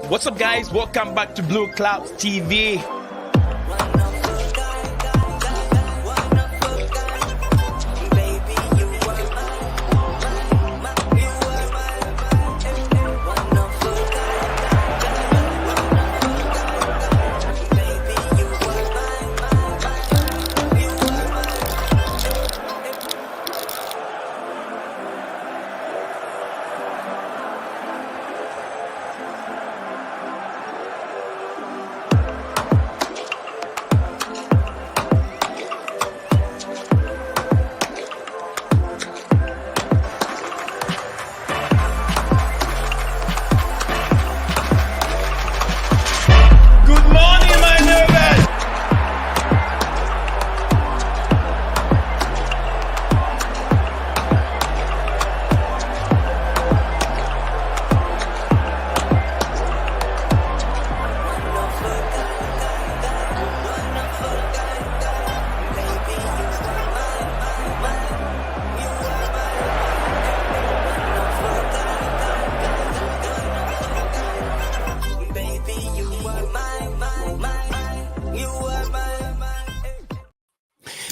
What's up, guys? Welcome back to Blueclouds TV.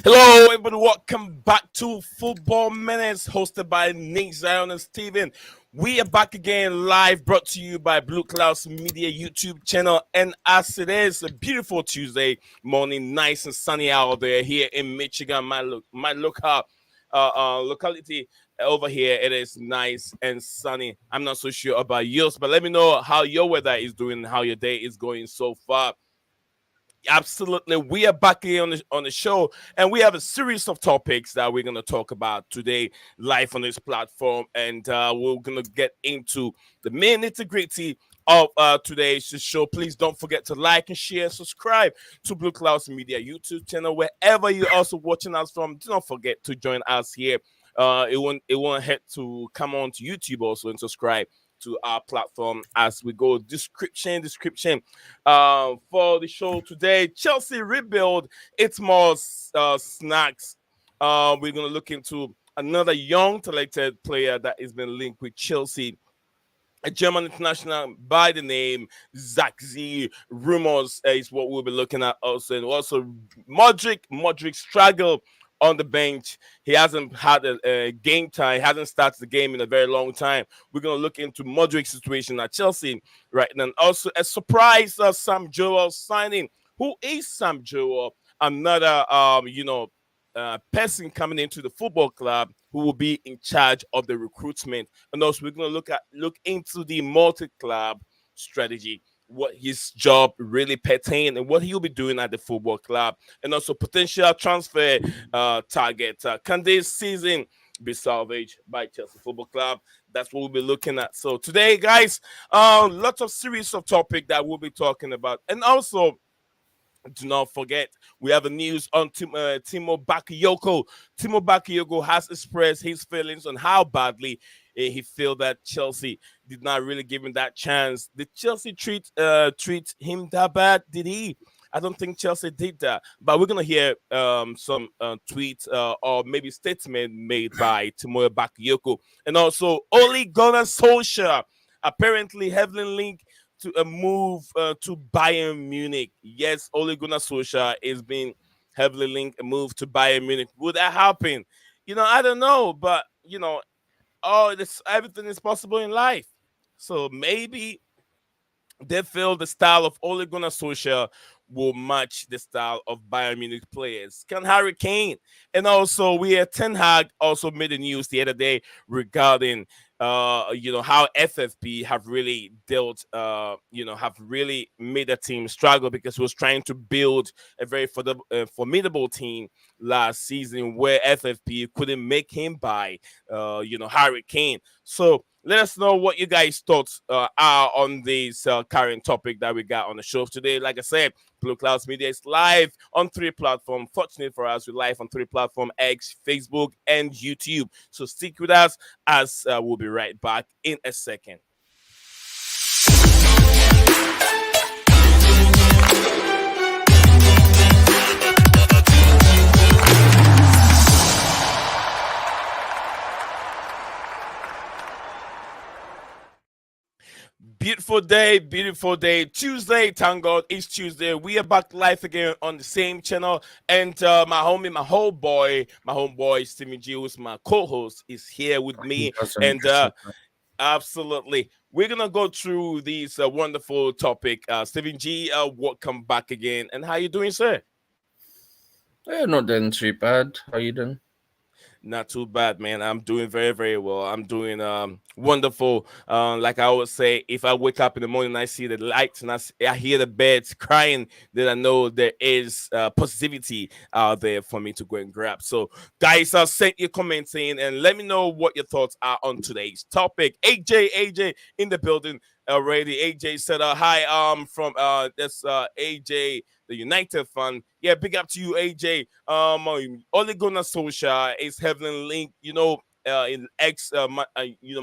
Hello, everybody. Welcome back to Football Minutes, hosted by Nick, Zion, and Steven. We are back again, live, brought to you by Blueclouds Media YouTube channel. And as it is a beautiful Tuesday morning, nice and sunny out there here in Michigan, my locality over here, it is nice and sunny. I'm not so sure about yours, but let me know how your weather is doing, how your day is going so far. Absolutely, we are back here on the show, and we have a series of topics that we're going to talk about today live on this platform, and we're going to get into the main nitty-gritty of today's show. Please don't forget to like and share, subscribe to Blueclouds Media YouTube channel wherever you're also watching us from. Do not forget to join us here. It won't hurt to come on to YouTube also and subscribe to our platform as we go. Description for the show today. Chelsea rebuild. It's more snacks. We're going to look into another young talented player that has been linked with Chelsea, a German international by the name Zirkzee. Rumours is what we'll be looking at also. And also Mudryk struggle on the bench. He hasn't had a game time. He hasn't started the game in a very long time. We're going to look into Mudryk's situation at Chelsea right now. And also a surprise Sam Jewell signing. Who is Sam Jewell? Another person coming into the football club who will be in charge of the recruitment. And also we're going to look into the multi-club strategy, what his job really pertains and what he'll be doing at the football club, and also potential transfer target. Can this season be salvaged by Chelsea Football Club? That's what we'll be looking at. So today, guys, lots of series of topics that we'll be talking about. And also, do not forget, we have a news on Timo Bakayoko. Timo Bakayoko has expressed his feelings on how badly he felt that Chelsea did not really give him that chance. Did Chelsea treat him that bad? Did he? I don't think Chelsea did that. But we're going to hear some tweets or maybe statement made by Timo Bakayoko. And also, Ole Gunnar Solskjaer apparently heavily linked to a move to Bayern Munich. Yes, Ole Gunnar Solskjaer is being heavily linked, a move to Bayern Munich. Would that happen? I don't know, but everything is possible in life. So maybe they feel the style of Ole Gunnar Solskjaer will match the style of Bayern Munich players. Can Harry Kane? And also, Ten Hag also made the news the other day regarding how FFP have really dealt, have really made a team struggle because he was trying to build a very formidable team last season where FFP couldn't make him buy, Harry Kane. So let us know what you guys' thoughts are on this current topic that we got on the show today. Like I said, Blueclouds Media is live on 3 platforms. Fortunate for us, we're live on 3 platforms: X, Facebook, and YouTube. So stick with us as we'll be right back in a second. Beautiful day, beautiful day. Tuesday, thank God it's Tuesday. We are back live again on the same channel. And my homeboy, Stephen G, who's my co-host, is here with He me. doesn't And just absolutely, we're gonna go through these wonderful topic. Stephen G, welcome back again. And how you doing, sir? not doing too bad. How you doing? Not too bad, man. I'm doing very, very well. I'm doing wonderful. Like I always say, if I wake up in the morning and I see the lights and I hear the birds crying, then I know there is positivity out there for me to go and grab. So, guys, send your comments in and let me know what your thoughts are on today's topic. AJ in the building already. AJ said, "Hi, from this AJ." The United fan. Yeah, big up to you, AJ. Ole Gunnar Solskjaer is heavily linked, in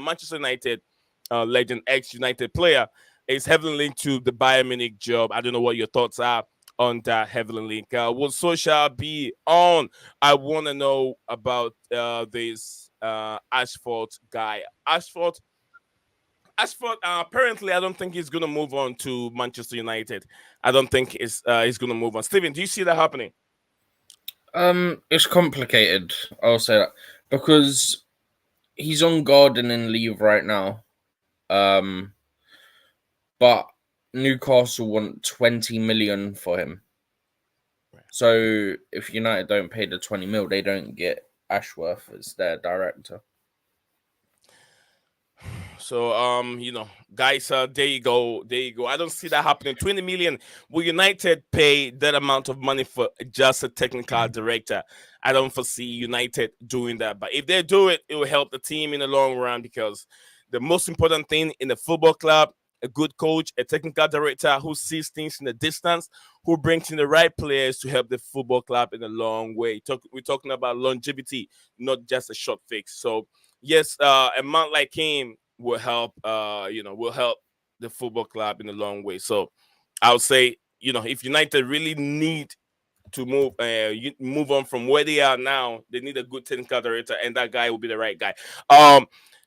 Manchester United legend, ex United player, is heavily linked to the Bayern Munich job. I don't know what your thoughts are on that heavily link. Will Solskjaer be on? I want to know about this Ashford guy. Ashford, apparently, I don't think he's going to move on to Manchester United. I don't think he's going to move on. Steven, do you see that happening? It's complicated. I'll say that because he's on gardening leave right now. But Newcastle want 20 million for him. So if United don't pay the 20 mil, they don't get Ashworth as their director. So guys, there you go. I don't see that happening. 20 million. Will United pay that amount of money for just a technical director? I don't foresee United doing that. But if they do it, it will help the team in the long run, because the most important thing in the football club, a good coach, a technical director who sees things in the distance, who brings in the right players to help the football club in a long way. We're talking about longevity, not just a short fix. So yes, a man like him will help will help the football club in a long way. So I would say, if United really need to move on from where they are now, they need a good technical director, and that guy will be the right guy.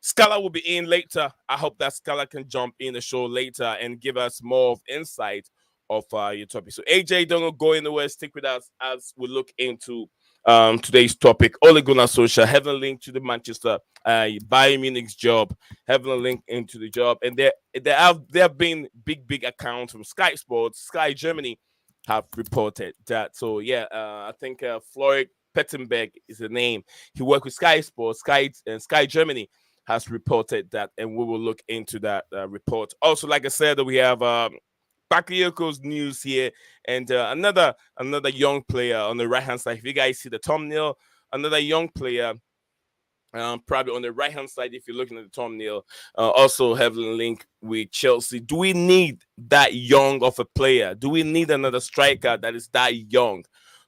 Scala will be in later. I hope that Scala can jump in the show later and give us more of insight of your topic. So AJ, don't go anywhere. Stick with us as we look into today's topic. Ole Gunnar Solskjaer, heavily linked to the Manchester Bayern Munich's job, heavily linked into the job, and there have been big accounts from Sky Sports, Sky Germany have reported that. So yeah, I think Floyd Pettenberg is the name. He worked with Sky Sports, Sky Germany has reported that, and we will look into that report. Also, like I said, we have Bakayoko's news here, and another young player on the right hand side. If you guys see the thumbnail, another young player, probably on the right hand side, if you're looking at the thumbnail, also heavily linked with Chelsea. Do we need that young of a player? Do we need another striker that is that young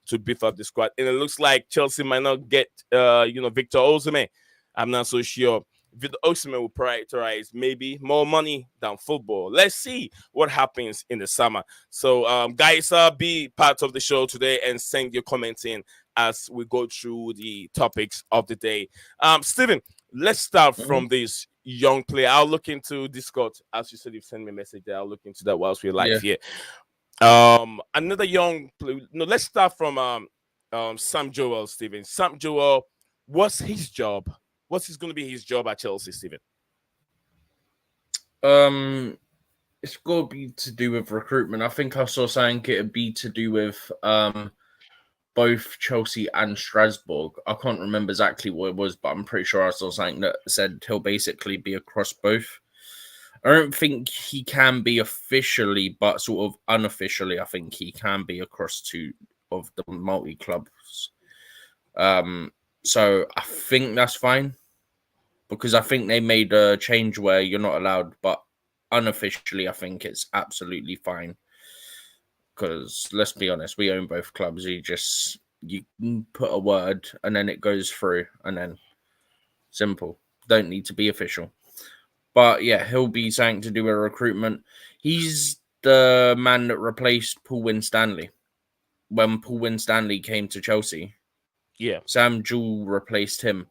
to beef up the squad? And it looks like Chelsea might not get Victor Osimhen. I'm not so sure. Victor Osimhen will prioritize maybe more money than football. Let's see what happens in the summer. So, guys, be part of the show today and send your comments in as we go through the topics of the day. Steven, let's start from this young player. I'll look into Discord. As you said, you've sent me a message there. I'll look into that whilst we're live here. Another young player. No, let's start from Sam Jewell, Steven. Sam Jewell, what's his job? What's going to be his job at Chelsea, Steven? It's got to be to do with recruitment. I think I saw something it'd be to do with both Chelsea and Strasbourg. I can't remember exactly what it was, but I'm pretty sure I saw something that said he'll basically be across both. I don't think he can be officially, but sort of unofficially, I think he can be across two of the multi-clubs. So I think that's fine, because I think they made a change where you're not allowed, but unofficially, I think it's absolutely fine. Because let's be honest, we own both clubs. You put a word and then it goes through, and then simple. Don't need to be official. But yeah, he'll be something to do with recruitment. He's the man that replaced Paul Winstanley when Paul Winstanley came to Chelsea. Yeah, Sam Jewell replaced him.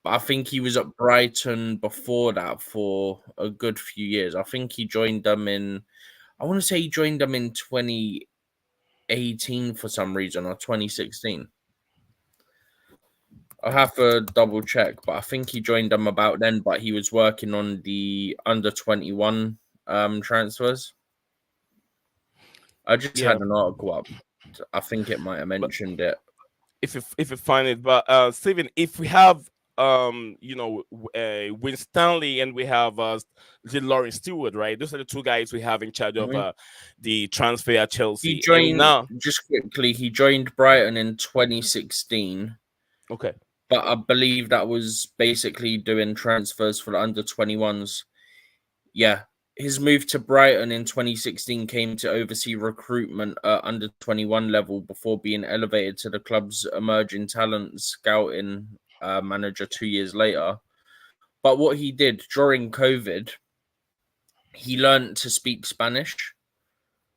But I think he was at Brighton before that for a good few years. I think he joined them in, I want to say he joined them in 2018 for some reason, or 2016. I'll have to double check, but I think he joined them about then, but he was working on the under 21 transfers. I just Yeah, had an article up. I think it might have but mentioned it. if you find it, but Steven, if we have Win Stanley and we have Lawrence Stewart, right? Those are the two guys we have in charge of Mhm. the transfer at He Chelsea. And joined, now, just quickly, he joined Brighton in 2016, okay, but I believe that was basically doing transfers for the under 21s. Yeah. His move to Brighton in 2016 came to oversee recruitment at under 21 level before being elevated to the club's emerging talent scouting manager 2 years later. But what he did during COVID, he learned to speak Spanish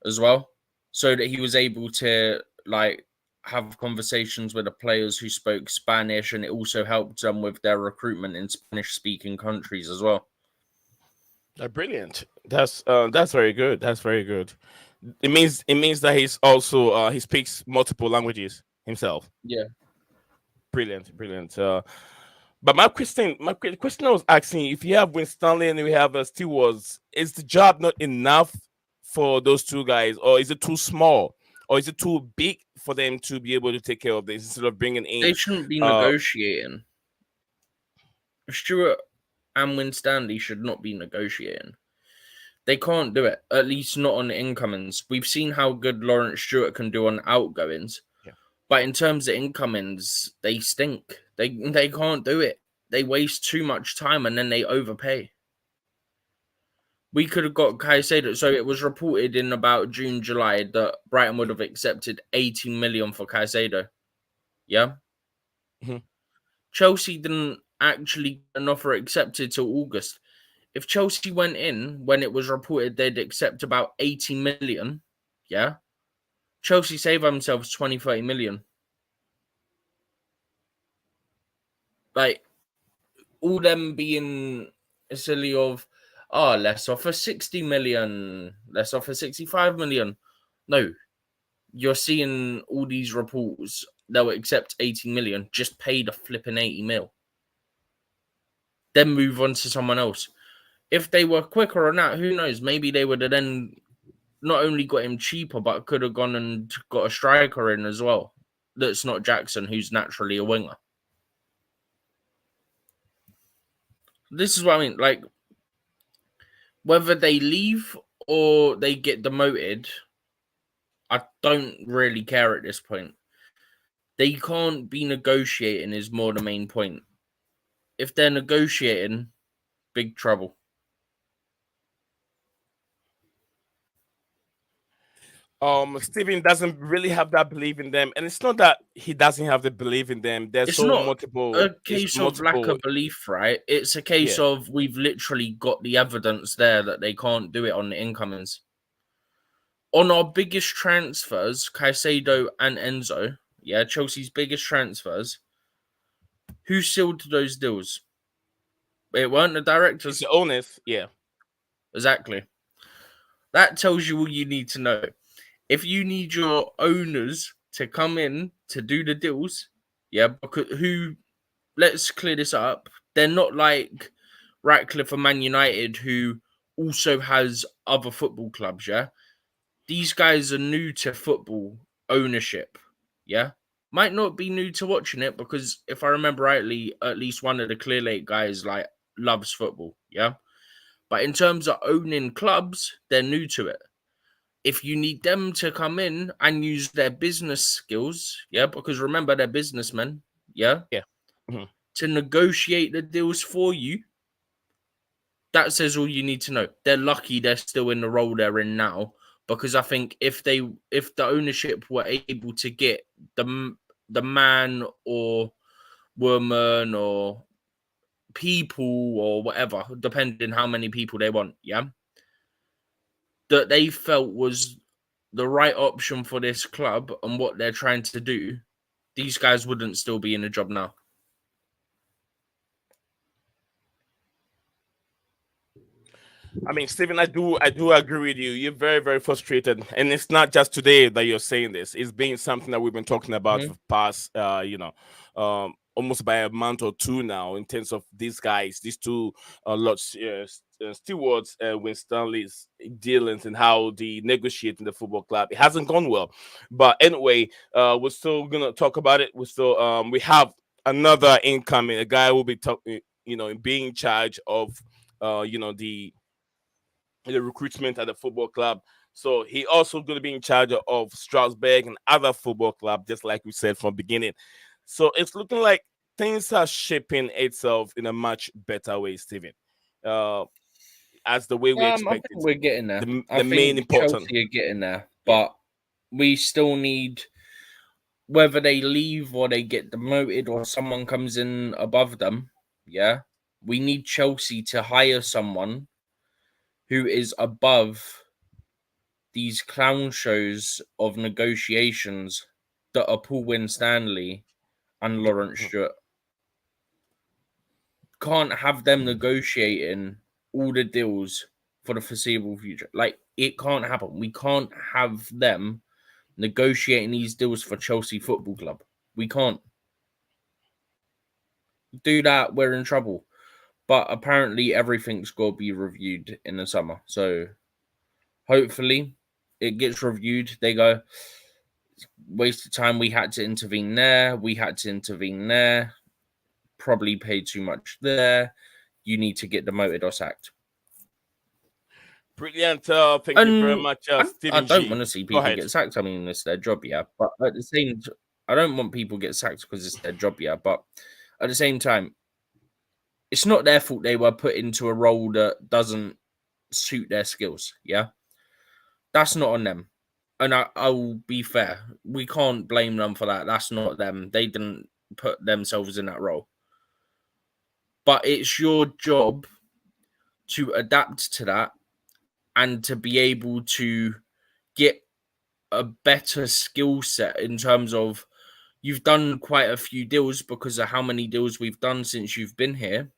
as well, so that he was able to like have conversations with the players who spoke Spanish, and it also helped them with their recruitment in Spanish-speaking countries as well. brilliant. That's very good. That's very good. It means that he's also he speaks multiple languages himself. Yeah, Brilliant, brilliant. But my question I was asking, if you have Winstanley and we have Stewards, is the job not enough for those two guys, or is it too small, or is it too big for them to be able to take care of this instead of bringing they in? shouldn't be Uh, negotiating. Stewart and Winstanley should not be negotiating. They can't do it, at least not on incomings. We've seen how good Lawrence Stewart can do on outgoings, yeah. but in terms of incomings, they stink. They can't do it. They waste too much time and then they overpay. We could have got Caicedo. So it was reported in about June, July that Brighton would have accepted 18 million for Caicedo. Yeah. Mhm. Chelsea didn't actually get an offer accepted till August. If Chelsea went in when it was reported they'd accept about 80 million, yeah, Chelsea save themselves 20, 30 million. Like, all them being silly of, oh, let's offer 60 million, let's offer 65 million. No, you're seeing all these reports, they'll accept 80 million, just pay the flipping 80 mil. Then move on to someone else. If they were quicker on that, who knows? Maybe they would have then not only got him cheaper, but could have gone and got a striker in as well. That's not Jackson, who's naturally a winger. This is what I mean. Like, whether they leave or they get demoted, I don't really care at this point. They can't be negotiating is more the main point. If they're negotiating, big trouble. Steven doesn't really have that belief in them, and it's not that he doesn't have the belief in them. There's It's so not multiple. a It's case of lack multiple. of belief, right? It's a case Yeah. of we've literally got the evidence there that they can't do it on the incomings. On our biggest transfers, Caicedo and Enzo, yeah, Chelsea's biggest transfers, who sealed those deals? It weren't the It's directors. the owners. Yeah. Exactly. That tells you all you need to know. If you need your owners to come in to do the deals, yeah, because let's clear this up. They're not like Ratcliffe and Man United, who also has other football clubs, yeah? These guys are new to football ownership, yeah? Might not be new to watching it because if I remember rightly, at least one of the Clear Lake guys like loves football, yeah? But in terms of owning clubs, they're new to it. If you need them to come in and use their business skills, yeah, because remember they're businessmen, yeah, Yeah. Mhm. to negotiate the deals for you, that says all you need to know. They're lucky they're still in the role they're in now, because I think if the ownership were able to get the man or woman or people or whatever, depending how many people they want, yeah, that they felt was the right option for this club and what they're trying to do, these guys wouldn't still be in a job now. I mean, Stephen, I do agree with you. You're very, very frustrated, and it's not just today that you're saying this. It's been something that we've been talking about for Mhm. the past, almost by a month or two now. In terms of these guys, these two lots, stewards, with Stanley's dealings and how they negotiate in the football club. It hasn't gone well, but anyway, we're still gonna talk about it. We have another incoming. A guy will be talking, being in charge of, the recruitment at the football club. So he also going to be in charge of Strasbourg and other football club, just like we said from beginning. So it's looking like things are shaping itself in a much better way, Steven. Uh, as the way we I think expected. we're getting there. I The main think important, Chelsea are getting there, yeah. but we still need, whether they leave or they get demoted or someone comes in above them. Yeah, we need Chelsea to hire someone who is above these clown shows of negotiations that are Paul Winstanley and Lawrence Stewart. Can't have them negotiating all the deals for the foreseeable future. Like, it can't happen. We can't have them negotiating these deals for Chelsea Football Club. We can't do that. We're in trouble. But apparently, everything's got to be reviewed in the summer. So hopefully, it gets reviewed. They go, waste of time. We had to intervene there. We had to intervene there. Probably paid too much there. You need to get demoted or sacked. Brilliant. Thank you very And much, I Stephen don't G. want to see Go people ahead. get sacked. I mean, it's their job, yeah. But at the same, I don't want people get sacked because it's their job, yeah. But at the same time, it's not their fault they were put into a role that doesn't suit their skills. Yeah, that's not on them. And I'll be fair, we can't blame them for that. That's not them. They didn't put themselves in that role. But it's your job to adapt to that and to be able to get a better skill set in terms of, you've done quite a few deals because of how many deals we've done since you've been here.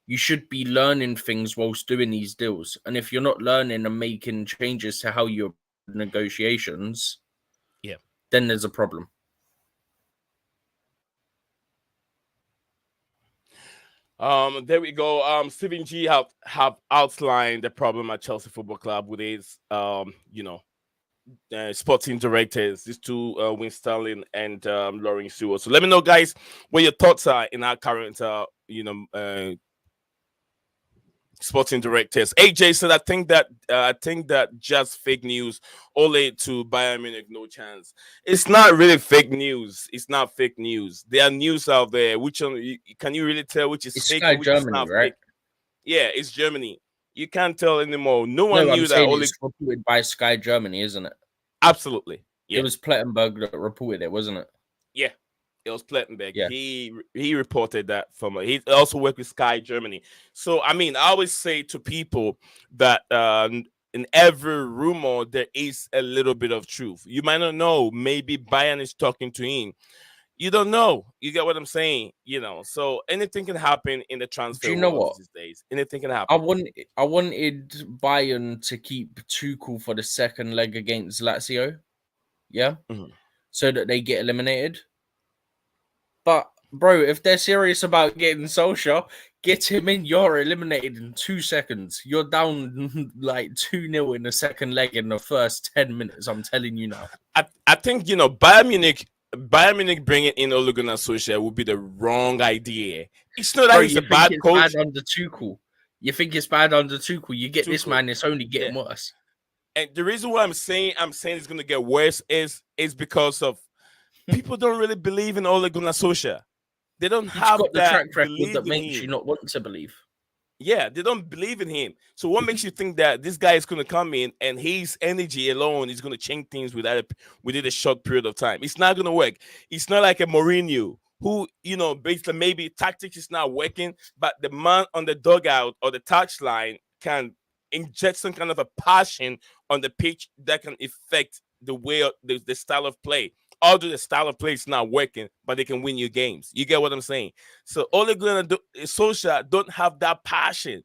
You should be learning things whilst doing these deals. And if you're not learning and making changes to how you negotiations, Yeah. then there's a problem. There we go. Stephen G have outlined the problem at Chelsea Football Club with his sporting directors, these two, Win Sterling and Lauren Stewart. So let me know, guys, what your thoughts are in our current sporting directors. AJ said, I think that just fake news. Ole to Bayern Munich, no chance. It's not really fake news. It's not fake news. There are news out there. Which one can you really tell which is It's fake Sky and which is Germany, not right? fake? Yeah, it's Germany. You can't tell anymore. No one No, I'm knew that saying Ole. it's reported by Sky Germany, isn't it? Absolutely, It yeah, was Plettenberg that reported it, wasn't it? yeah. It was Plettenberg. Yeah. He reported that from. He also worked with Sky Germany. So I mean, I always say to people that in every rumor there is a little bit of truth. You might not know. Maybe Bayern is talking to him. You don't know. You get what I'm saying? So anything can happen in the Do transfer you know world what? these days. Anything can I happen. want I wanted Bayern to keep Tuchel for the second leg against Lazio, yeah, Mhm. so that they get eliminated. But bro, if they're serious about getting Solskjaer, get him in. You're eliminated in 2 seconds. You're down like 2-0 in the second leg in the first 10 minutes. I'm telling you now. I think Bayern Munich bringing in Ole Gunnar Solskjaer would be the wrong idea. It's not Bro, that he's you a think bad it's bad coach. under Tuchel? You think it's bad under Tuchel? You get this Tuchel, man, it's only yeah. getting worse. And the reason why I'm saying it's gonna get worse is because of people don't really believe in Ole Gunnar Solskjaer. They don't He's have got the that track record belief that in makes you him. not want to believe. Yeah, they don't believe in him. So what makes you think that this guy is gonna come in and his energy alone is gonna change things within a short period of time? It's not gonna work. It's not like a Mourinho who, basically maybe tactics is not working, but the man on the dugout or the touchline can inject some kind of a passion on the pitch that can affect the way the style of play. Although the style of play is not working, but they can win you games. You get what I'm saying? So Ole Gunnar Solskjaer don't have that passion.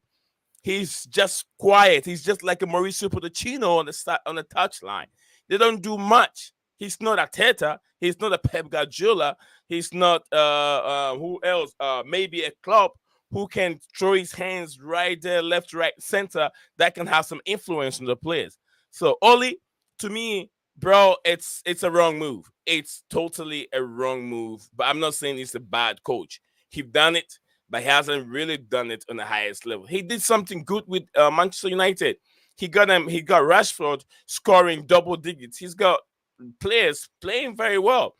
He's just quiet. He's just like a Mauricio Pochettino on the touchline. They don't do much. He's not a Teta. He's not a Pep Guardiola. He's not who else? Maybe a Klopp who can throw his hands right there, left, right, center. That can have some influence on the players. So Oli, to me, bro, it's a wrong move. It's totally a wrong move. But I'm not saying he's a bad coach. He done it, but he hasn't really done it on the highest level. He did something good with Manchester United. He got him. He got Rashford scoring double digits. He's got players playing very well.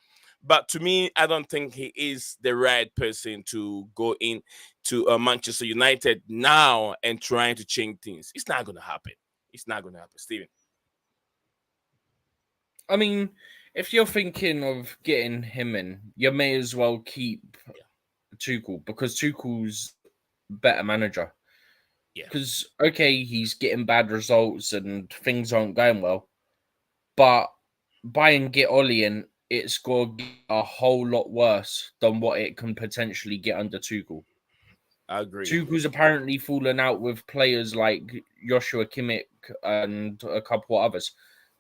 But to me, I don't think he is the right person to go in to Manchester United now and trying to change things. It's not going to happen. It's not going to happen, Steven. I mean, if you're thinking of getting him in, you may as well keep Tuchel, because Tuchel's better manager. Yeah. Because, okay, he's getting bad results and things aren't going well, but buy and get Oli in, it's going to get a whole lot worse than what it can potentially get under Tuchel. I agree. Tuchel's apparently fallen out with players like Joshua Kimmich and a couple others.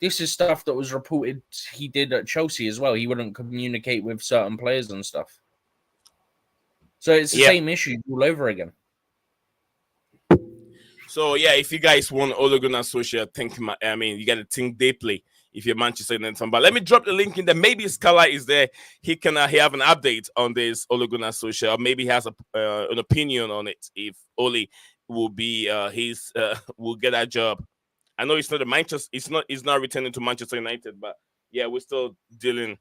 This is stuff that was reported he did at Chelsea as well. He wouldn't communicate with certain players and stuff. So it's the same issue all over again. So yeah, if you guys want Ole Gunnar Solskjaer, you got to think deeply if you're Manchester United fan. But let me drop the link in there. Maybe Scala is there. He can he have an update on this Ole Gunnar Solskjaer, or maybe he has an opinion on it. If Ole will be will get that job. I know it's not a Manchester. It's not returning to Manchester United, but yeah, we're still dealing.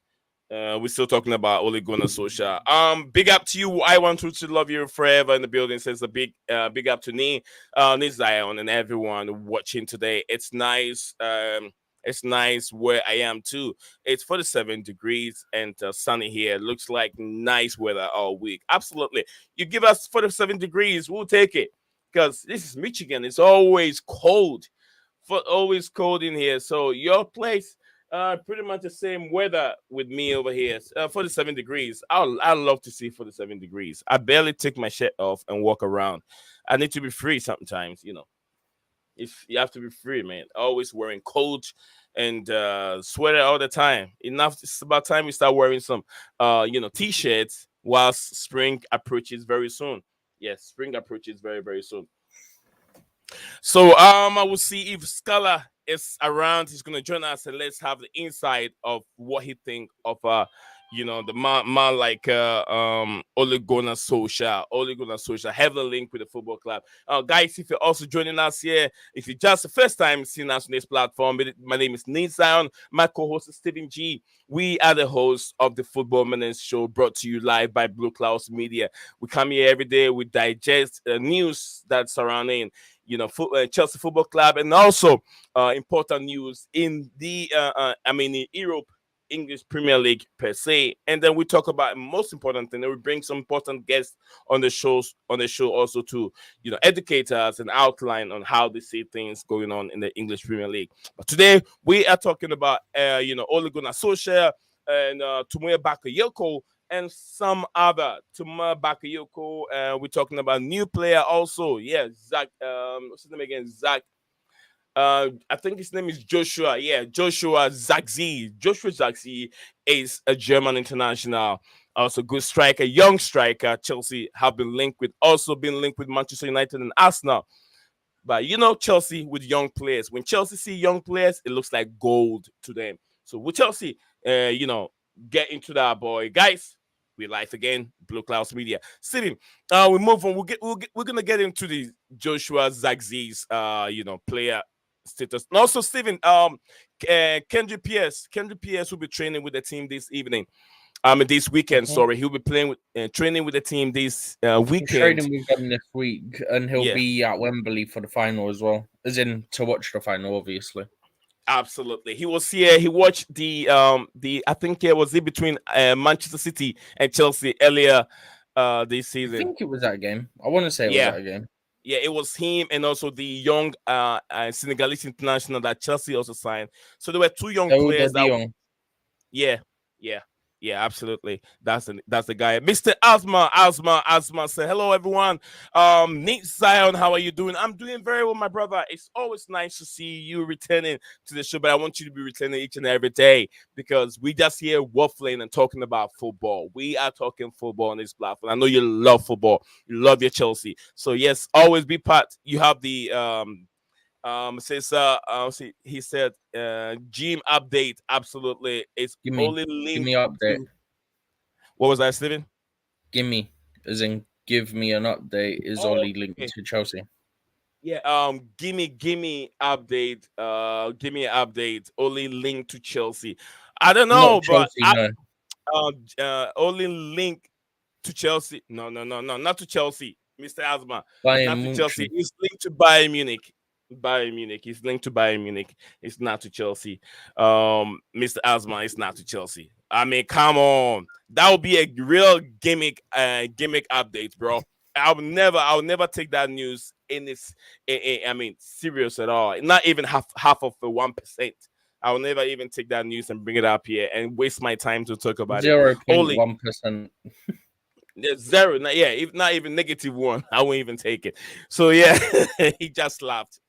We're still talking about Ole Gunnar Solskjaer. Big up to you. I want to love you forever in the building. Says a big up to me, Zion, and everyone watching today. It's nice. It's nice where I am too. It's 47 degrees and sunny here. Looks like nice weather all week. Absolutely. You give us 47 degrees, we'll take it. Because this is Michigan. It's always cold. Always cold in here. So your place, pretty much the same weather with me over here. 47 degrees. I'd love to see 47 degrees. I barely take my shirt off and walk around. I need to be free sometimes, If you have to be free, man. Always wearing coat and sweater all the time. Enough. It's about time we start wearing some, t-shirts whilst spring approaches very soon. Yes, spring approaches very, very soon. So I will see if Scala is around. He's gonna join us and let's have the insight of what he think of the man like Ole Gunnar Solskjaer. Ole Gunnar Solskjaer have a link with the football club. Guys, if you're also joining us here, if you're just the first time seeing us on this platform, my name is Zion. My co-host is Stephen G. We are the hosts of the Football Minutes Show, brought to you live by Blueclouds Media. We come here every day. We digest news that's surrounding Chelsea Football Club, and also important news in the in Europe, English Premier League per se. And then we talk about most important thing, and we bring some important guests on the show also to educate us and outline on how they see things going on in the English Premier League. But today we are talking about Ole Gunnar Solskjaer and Tomoya Bakayoko and some other. Tuma Bakayoko. We're talking about new player also. Yeah, Zach. What's his name again? Zach. I think his name is Joshua. Yeah, Joshua Zirkzee. Joshua Zirkzee is a German international. Also good striker, young striker. Chelsea have been linked with Manchester United and Arsenal. But Chelsea with young players. When Chelsea see young players, it looks like gold to them. So with Chelsea, get into that, boy, guys. We live again, Blueclouds Media. Sitting, we move on. We're gonna get into the Joshua Zirkzee's player status. And also, Steven, Kendrick Pierce will be training with the team this evening. This weekend. Sorry, he'll be playing with training with the team this weekend. Training with them this week, and he'll be at Wembley for the final as well, as in to watch the final, obviously. Absolutely. He was here. He watched the I think it was between Manchester City and Chelsea earlier this season. I think it was that game. I want to say it was that game. Yeah, it was him and also the young Senegalese international that Chelsea also signed. So there were two young players. Yeah. Yeah, absolutely. That's the guy. Mr. Asma. Say hello, everyone. Nate Zion, how are you doing? I'm doing very well, my brother. It's always nice to see you returning to the show, but I want you to be returning each and every day because we just here waffling and talking about football. We are talking football on this platform. I know you love football. You love your Chelsea. So yes, always be part. You have the says see, he said gym update. Absolutely, it's Give me, only give me linked update. to what was that, Steven? Give me, as in, give me an update. Is Oh, Ollie linked okay. to Chelsea? Yeah. Gimme update. Give me an update. Only linked to Chelsea. I don't Not know, but Chelsea, no. only link to Chelsea. No, not to Chelsea, Mr. Asma. Bayern Not to Chelsea. Munich. It's linked to Bayern Munich. Bayern Munich. It's linked to Bayern Munich. It's not to Chelsea. Mr. Asma, it's not to Chelsea. I mean, come on. That would be a real gimmick update, bro. I'll never take that news in this. I mean, serious at all. Not even half of the 1%. I'll never even take that news and bring it up here and waste my time to talk about it. Zero point Only one percent. zero, yeah, if not even -1, I won't even take it. So yeah, he just laughed.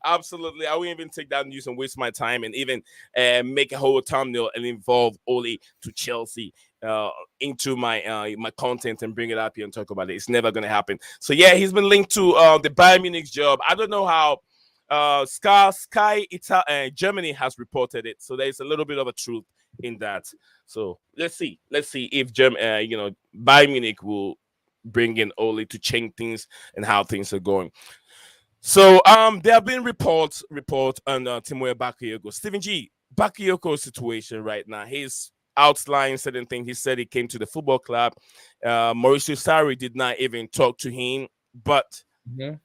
Absolutely, I won't even take that news and waste my time and even make a whole thumbnail and involve Oli to Chelsea into my content and bring it up here and talk about it. It's never gonna happen. So yeah, he's been linked to the Bayern Munich job. I don't know how Germany has reported it, so there's a little bit of a truth in that. So let's see if Bayern Munich will bring in Oli to change things and how things are going. So there have been report on Timoe Bakayoko. Stephen G. Bakayoko's situation right now. He's outlining certain things. He said he came to the football club. Mauricio Sarri did not even talk to him, but Mhm.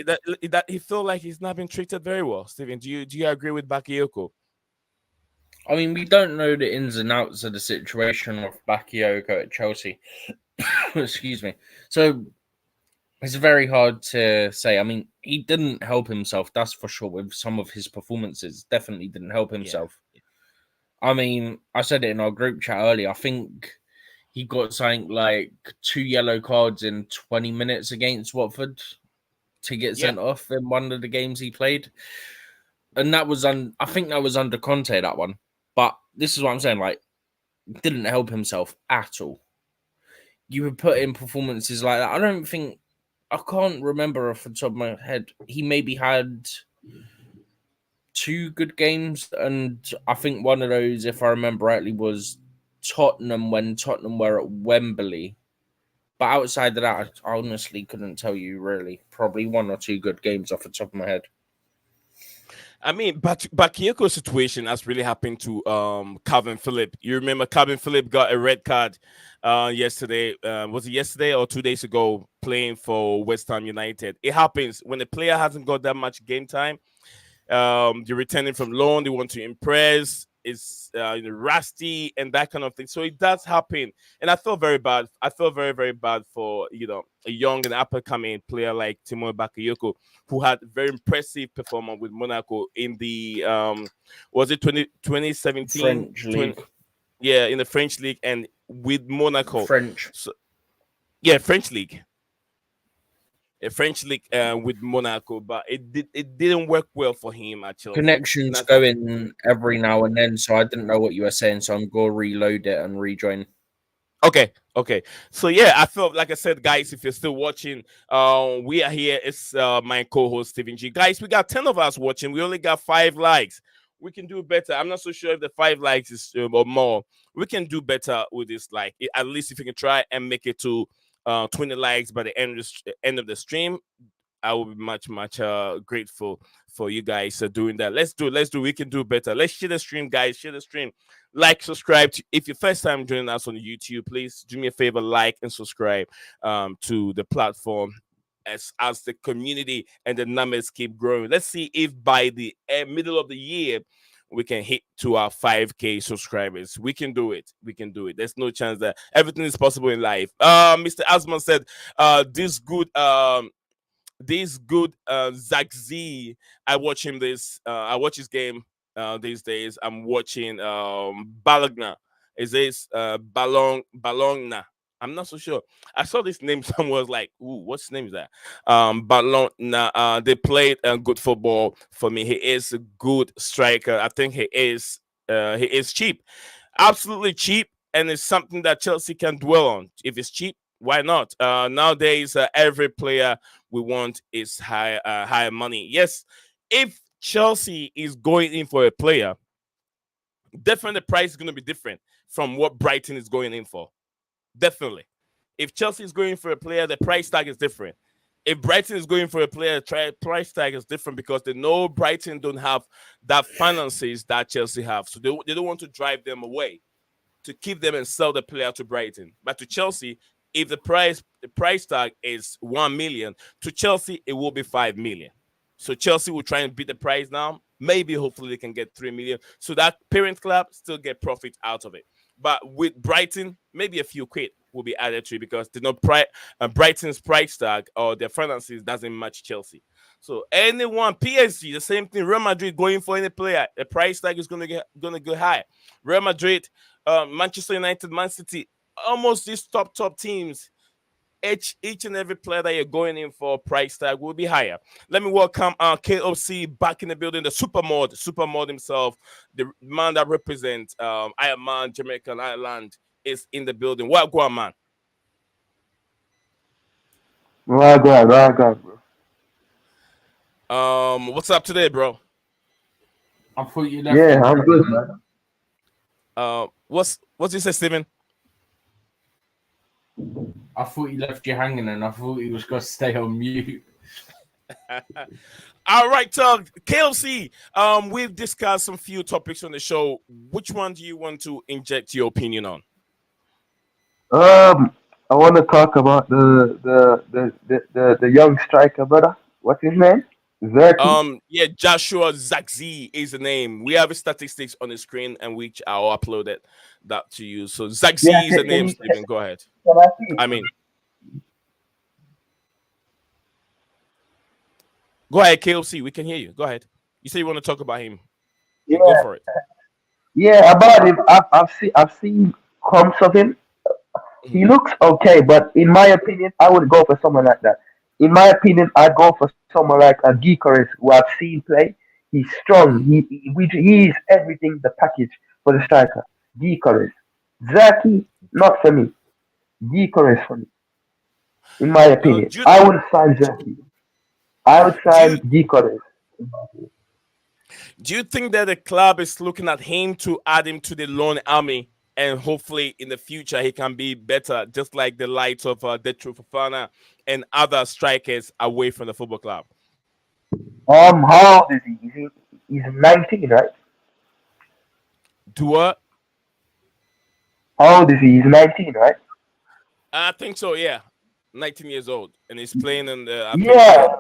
that he felt like he's not been treated very well. Stephen, do you agree with Bakayoko? I mean, we don't know the ins and outs of the situation of Bakayoko at Chelsea. Excuse me. So it's very hard to say. I mean, he didn't help himself, that's for sure, with some of his performances. Definitely didn't help Yeah. himself. I mean, I said it in our group chat earlier. I think he got something like 2 yellow cards in 20 minutes against Watford to get Yeah. sent off in one of the games he played. And that was I think that was under Conte, that one. But this is what I'm saying, like, didn't help himself at all. You would put in performances like that. I can't remember off the top of my head. He maybe had 2 good games, and I think one of those, if I remember rightly, was Tottenham when Tottenham were at Wembley. But outside of that, I honestly couldn't tell you really. Probably 1 or 2 good games off the top of my head. I mean, Bakiyoko's situation has really happened to Calvin Phillip. You remember Calvin Phillip got a red card yesterday. Was it yesterday or 2 days ago? Playing for West Ham United. It happens when a player hasn't got that much game time. You're returning from loan. They want to impress. It's rusty and that kind of thing. So it does happen, and I feel very bad. I feel very very bad for a young and up and coming player like Timo Bakayoko, who had very impressive performance with Monaco in the was it 2017 French league. yeah, in the French league and with Monaco. French. So yeah, French league. A French league with Monaco, but it didn't work well for him at Chelsea. Connections Nothing. going every now and then, so I didn't know what you were saying, so I'm going to reload it and rejoin. Okay. So yeah, I felt like I said, guys, if you're still watching, we are here. It's my co-host Stephen G. Guys, we got 10 of us watching. We only got 5 likes. We can do better. I'm not so sure if the 5 likes is or more. We can do better with this. Like at least if you can try and make it to 20 likes by the end of the stream, I will be much grateful for you guys doing that. Let's do. We can do better. Let's share the stream, guys. Share the stream. Like, subscribe. If you're first time joining us on YouTube, please do me a favor, like and subscribe to the platform as the community and the numbers keep growing. Let's see if by the middle of the year we can hit to our 5K subscribers. We can do it. We can do it. There's no chance that everything is possible in life. Mr. Asman said, this good Zirkzee. I watch him I watch his game these days. I'm watching Balagna. Is this Balongna? I'm not so sure. I saw this name somewhere. I was like, ooh, what's name is that? Balongna. They played good football for me. He is a good striker. I think he is cheap, absolutely cheap, and it's something that Chelsea can dwell on. If it's cheap, why not? Nowadays, every player we want is higher money. Yes, if Chelsea is going in for a player, definitely the price is going to be different from what Brighton is going in for. Definitely. If Chelsea is going for a player, the price tag is different. If Brighton is going for a player, price tag is different because they know Brighton don't have that finances that Chelsea have. So they don't want to drive them away to keep them and sell the player to Brighton. But to Chelsea, if the price tag is 1 million, to Chelsea it will be 5 million. So Chelsea will try and beat the price now. Maybe hopefully they can get 3 million. So that parent club still get profit out of it. But with Brighton, maybe a few quid will be added to it because they know Brighton's price tag or their finances doesn't match Chelsea. So anyone, PSG, the same thing. Real Madrid going for any player, the price tag is gonna go high. Real Madrid, Manchester United, Man City, almost these top teams. Each and every player that you're going in for price tag will be higher. Let me welcome KOC back in the building, the super mod himself, the man that represents Iron Man, Jamaican Ireland is in the building. What go on, man? Right, bro. What's up today, bro? I thought you left. Yeah, I'm good, man. What's you say, Steven? I thought you left you hanging, and I thought you was going to stay on mute. All right, KLC. We've discussed some few topics on the show. Which one do you want to inject your opinion on? I want to talk about the young striker, brother. What's his name? Zirkzee. Yeah, Joshua Zirkzee is the name. We have statistics on the screen, and which I'll upload that to you. So Yeah, Zirkzee is the name. Stephen, go ahead. can I see it? I mean, go ahead, KLC. We can hear you. Go ahead. You say you want to talk about him. You can go Yeah, for it. yeah, about him. I've seen clumps of him. He Mhm. looks okay, but in my opinion, I would go for someone like that. In my opinion, I'd go for someone like a Gyökeres who I've seen play. He's strong. He is everything the package for the striker. Gyökeres. Zaki, not for me. Gyökeres for me. In my opinion, Do you I would sign Zaki. I would do you sign Gyökeres. do you think that the club is looking at him to add him to the loan army, and hopefully in the future he can be better, just like the likes of Detro Fofana and other strikers away from the football club? How old is he? He's 19, right? Do what? How old is he? He's 19, right? I think so. Yeah, 19 years old, and he's playing in the I think Yeah.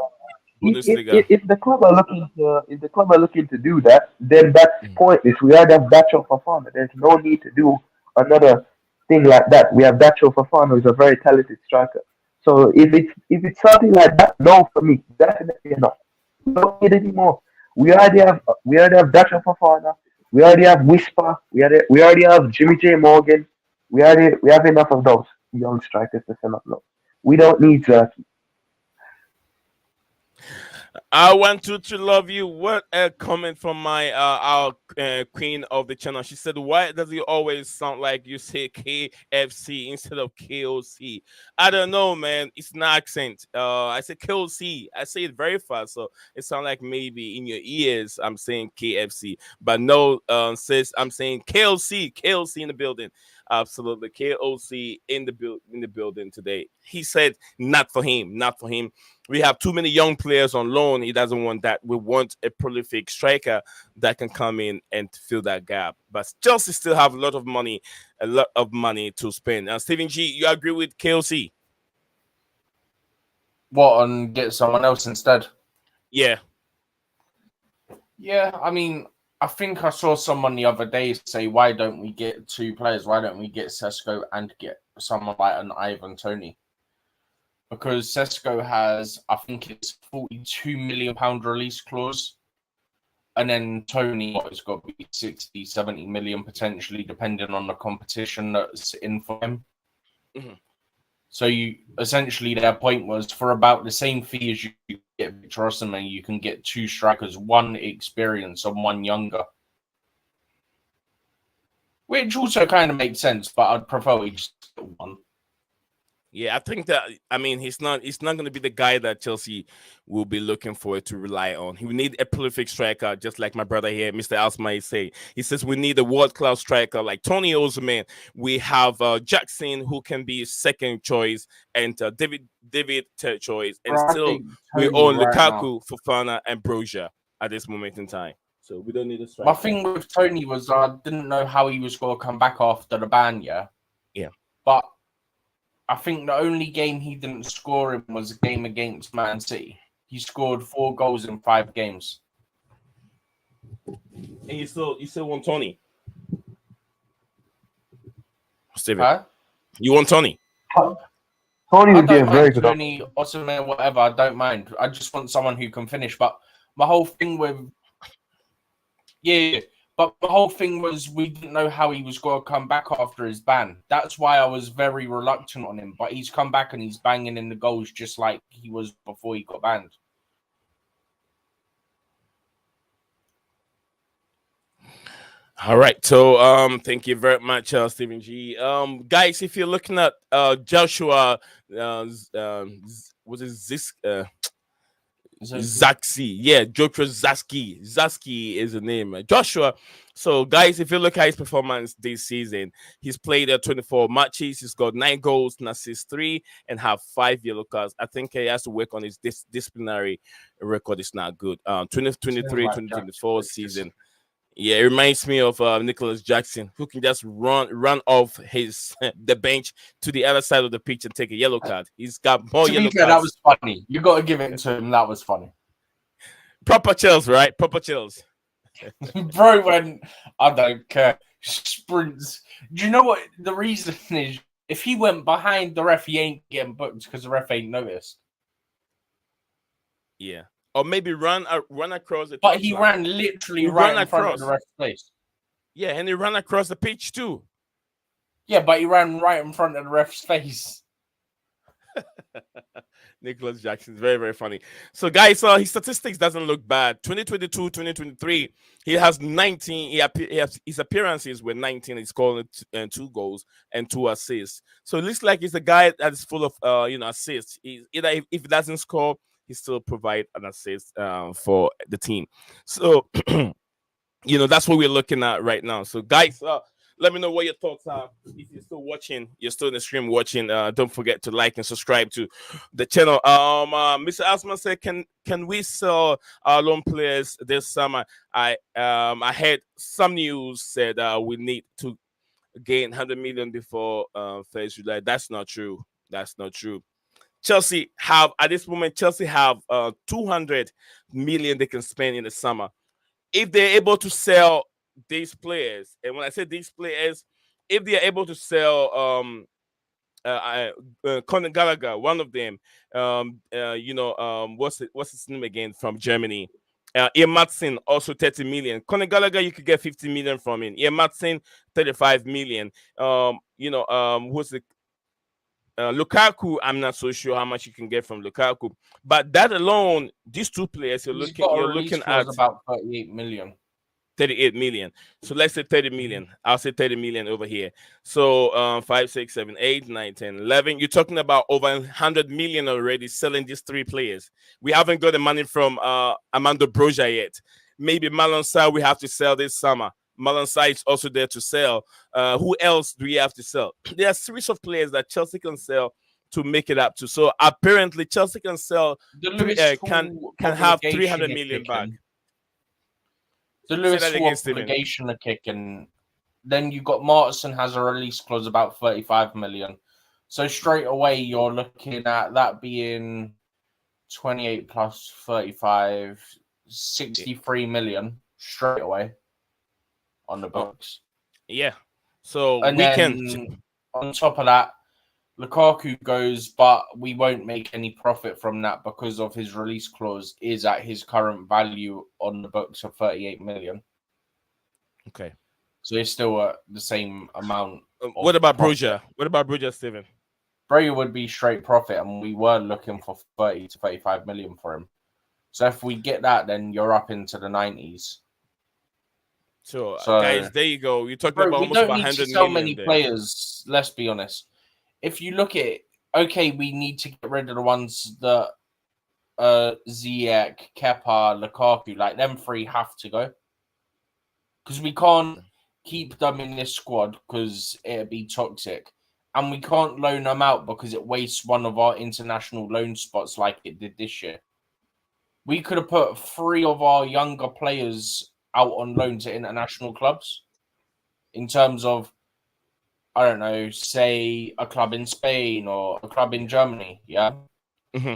Bundesliga. If the club are looking to do that, then that's Mm. pointless. We already have Dacho Fafana. There's no need to do another thing like that. We have Dacho Fafana, who's a very talented striker. So if it's something like that, no for me, definitely not. We don't need any more. We already have Dacho Fafana. We already have Whisper. We already have Jimmy J Morgan. We have enough of those young strikers to send up low. We don't need Zerky. I want to love you. What a comment from my our queen of the channel. She said, "Why does it always sound like you say KFC instead of KOC?" I don't know, man. It's an accent. I say KOC. I say it very fast, so it sounds like maybe in your ears I'm saying KFC, but no, sis, I'm saying KOC. KOC in the building. Absolutely, KOC in the building today. He said, "Not for him. Not for him." We have too many young players on loan. He doesn't want that. We want a prolific striker that can come in and fill that gap. But Chelsea still have a lot of money to spend. Stephen G, you agree with KOC? What, and get someone else instead? Yeah. Yeah, I mean, I think I saw someone the other day say, why don't we get two players? Why don't we get Sesko and get someone like an Ivan Tony? Because Sesko has, I think it's £42 million release clause. And then Tony, it's got to be 60, 70 million potentially, depending on the competition that's in for him. Mm-hmm. So you essentially, their point was for about the same fee as you get Victor Osimhen, you can get 2 strikers, one experienced and one younger. Which also kind of makes sense, but I'd prefer we just get one. Yeah, I think that he's not going to be the guy that Chelsea will be looking for to rely on. He will need a prolific striker, just like my brother here, Mr. Alsma, is saying. He says we need a world-class striker like Tony Osimhen. We have Jackson, who can be second choice, and David third choice, and still we own Lukaku, Fofana, and Broja at this moment in time. So we don't need a striker. My thing with Tony was I didn't know how he was going to come back after the ban, Yeah. But I think the only game he didn't score in was a game against Man City. He scored 4 goals in 5 games. And you still want Tony? Steven, Huh? you want Tony? Tony would be a very good Tony, Osimhen, whatever, I don't mind. I just want someone who can finish. But my whole thing with... Yeah, but the whole thing was we didn't know how he was going to come back after his ban. That's why I was very reluctant on him. But he's come back and he's banging in the goals just like he was before he got banned. All right. So thank you very much, Stephen G. Guys, if you're looking at Joshua was it Zirkzee. Yeah, Joshua Zirkzee. Zirkzee is the name. Joshua. So, guys, if you look at his performance this season, he's played 24 matches. He's got 9 goals, and assists 3, and have 5 yellow cards. I think he has to work on his disciplinary record. It's not good. 2023-2024 season. Yeah, it reminds me of Nicholas Jackson, who can just run off the bench to the other side of the pitch and take a yellow card. He's got more yellow cards. That was funny. You got to give it to him. That was funny. Proper chills, right? Proper chills. Bro, when I don't care, sprints. Do you know what the reason is? If he went behind the ref, he ain't getting booked because the ref ain't noticed. Yeah. Or maybe run across the. But he ran literally right in front of the ref's face. Yeah, and he ran across the pitch too. Yeah, but he ran right in front of the ref's face. Nicholas Jackson is very, very funny. So, guys, his statistics doesn't look bad. 2022, 2023, he has 19. His appearances were 19. He's scored 2 goals and 2 assists. So it looks like he's a guy that is full of assists. He's, either if he doesn't score, he still provide an assist for the team. So that's what we're looking at right now. So, guys, let me know what your thoughts are. If you're still watching, you're still in the stream watching, don't forget to like and subscribe to the channel. Mr. Asman said, can we sell our loan players this summer? I heard some news said we need to gain 100 million before 1st July. That's not true. Chelsea have 200 million they can spend in the summer. If they're able to sell these players, and when I say these players, if they are able to sell Conor Gallagher, one of them, what's his name again from Germany? Ian Matson, also 30 million. Conor Gallagher, you could get 50 million from him. Ian Matson, 35 million. Who's the Lukaku? I'm not so sure how much you can get from Lukaku, but that alone, these 2 players, you're looking at about 38 million. 38 million. So let's say 30 million. I'll say 30 million over here. So 5, 6, 7, 8, 9, 10, 11. You're talking about over 100 million already selling these 3 players. We haven't got the money from Armando Broja yet. Maybe Marlon Sarr we have to sell this summer. Marlon Sarr is also there to sell. Who else do we have to sell? There are a series of players that Chelsea can sell to make it up to. So apparently Chelsea can sell can have 300 million back. The Lewis obligation are kicking. Then you got Martin has a release clause about 35 million. So straight away you're looking at that being 28 plus 35, 63 million straight away on the books. Yeah. So and we then, can on top of that, Lukaku goes, but we won't make any profit from that because of his release clause is at his current value on the books of 38 million. Okay. So it's still at the same amount. What about profit. Bruja? What about Bruja, Steven? Bray would be straight profit, and we were looking for 30 to 35 million for him. So if we get that, then you're up into the 90s. So guys, there you go. You're talking about almost about 100 million. We don't need to sell million many there. players, let's be honest. If you look at it, okay, we need to get rid of the ones that Ziyech, Kepa, Lukaku, like them three have to go. Because we can't keep them in this squad because it'd be toxic. And we can't loan them out because it wastes one of our international loan spots like it did this year. We could have put 3 of our younger players out on loan to international clubs in terms of, I don't know, say a club in Spain or a club in Germany, yeah? Mm-hmm.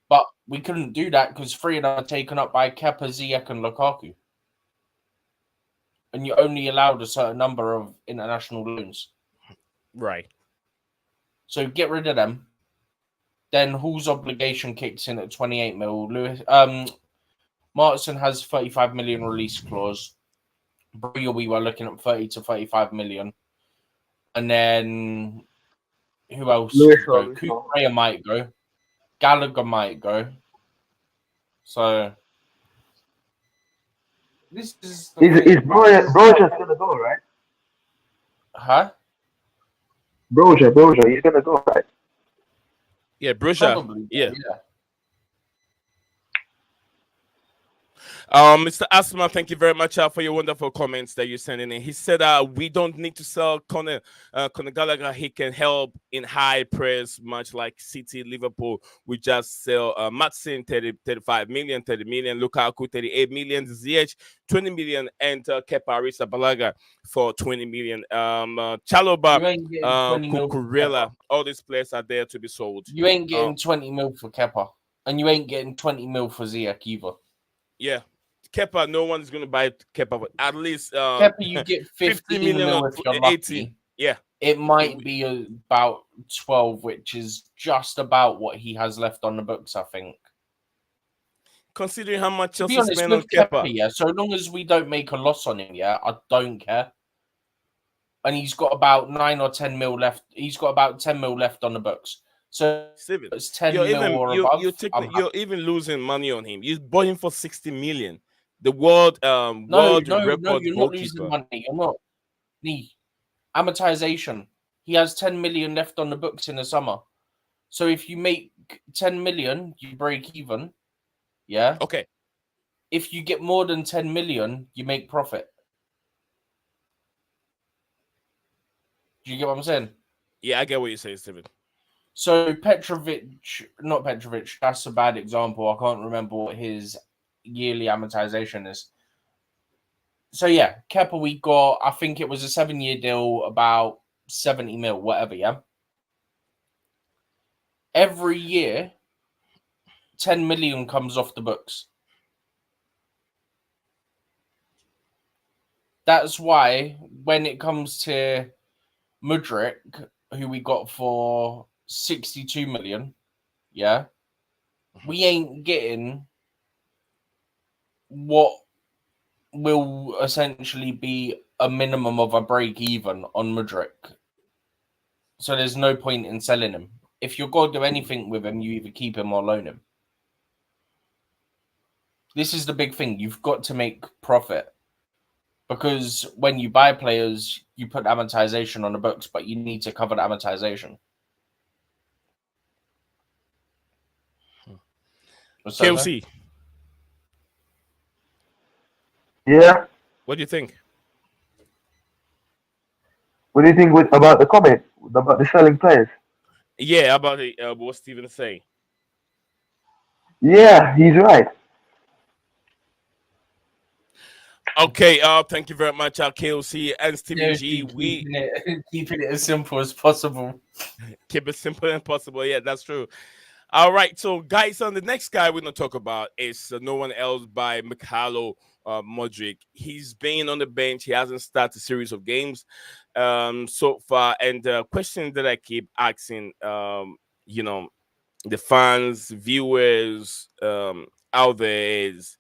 But we couldn't do that because 3 of them are taken up by Kepa, Ziyech and Lukaku. And you only allowed a certain number of international loans. Right. So get rid of them. Then Hall's obligation kicks in at 28 mil. Martin has 35 million release clause. Brewer, we were looking at 30 to 35 million. And then who else could go? Cooper might go. Gallagher might go. So this is Broja's gonna go, right? Huh? Broja, he's gonna go, right? Yeah, Bruja. Probably. Yeah. Yeah. Mr. Asma, thank you very much for your wonderful comments that you're sending in. He said we don't need to sell Conor Gallagher. He can help in high press, much like City, Liverpool. We just sell Matson 35 million, 30 million, Lukaku 38 million, Ziyech 20 million, and Kepa Arrizabalaga for 20 million. Chaloba, Cucurella, all these players are there to be sold. You ain't getting 20 mil for Kepa, and you ain't getting 20 mil for Ziyech either. Yeah. Kepa, no one's going to buy Kepa. At least Kepa, you get 50 million or if you're 80. lucky. Yeah. It might be about 12, which is just about what he has left on the books, I think. Considering how much To be Chelsea honest, spend on with Kepa. Yeah, so long as we don't make a loss on him, yeah, I don't care. And he's got about 9 or 10 mil left. He's got about 10 mil left on the books. So Steven, it's 10 mil or above. You're even losing money on him. You bought him for 60 million. The world record you're not losing money. You're not. Amortization. He has 10 million left on the books in the summer. So if you make 10 million, you break even. Yeah. Okay. If you get more than 10 million, you make profit. Do you get what I'm saying? Yeah, I get what you're saying, Steven. So not Petrovic, that's a bad example. I can't remember what his yearly amortization is. So yeah, Kepa, we got, I think it was a 7-year deal, about 70 mil, whatever, yeah? Every year, 10 million comes off the books. That's why when it comes to Mudryk, who we got for 62 million, yeah, we ain't getting what will essentially be a minimum of a break even on Mudryk. So there's no point in selling him. If you're going to do anything with him, you either keep him or loan him. This is the big thing. You've got to make profit. Because when you buy players, you put amortization on the books, but you need to cover the amortization. KLC. Yeah. What do you think? What do you think about the comment about the selling players? Yeah, about what Steven is saying. Yeah, he's right. Okay, thank you very much, KLC and Steven G. Keeping it as simple as possible. Keep it simple and possible. Yeah, that's true. All right, so guys, the next guy we're gonna talk about is no one else by Mikhailo Mudryk. He's been on the bench. He hasn't started a series of games so far. And the question that I keep asking, you know, the fans, viewers out there is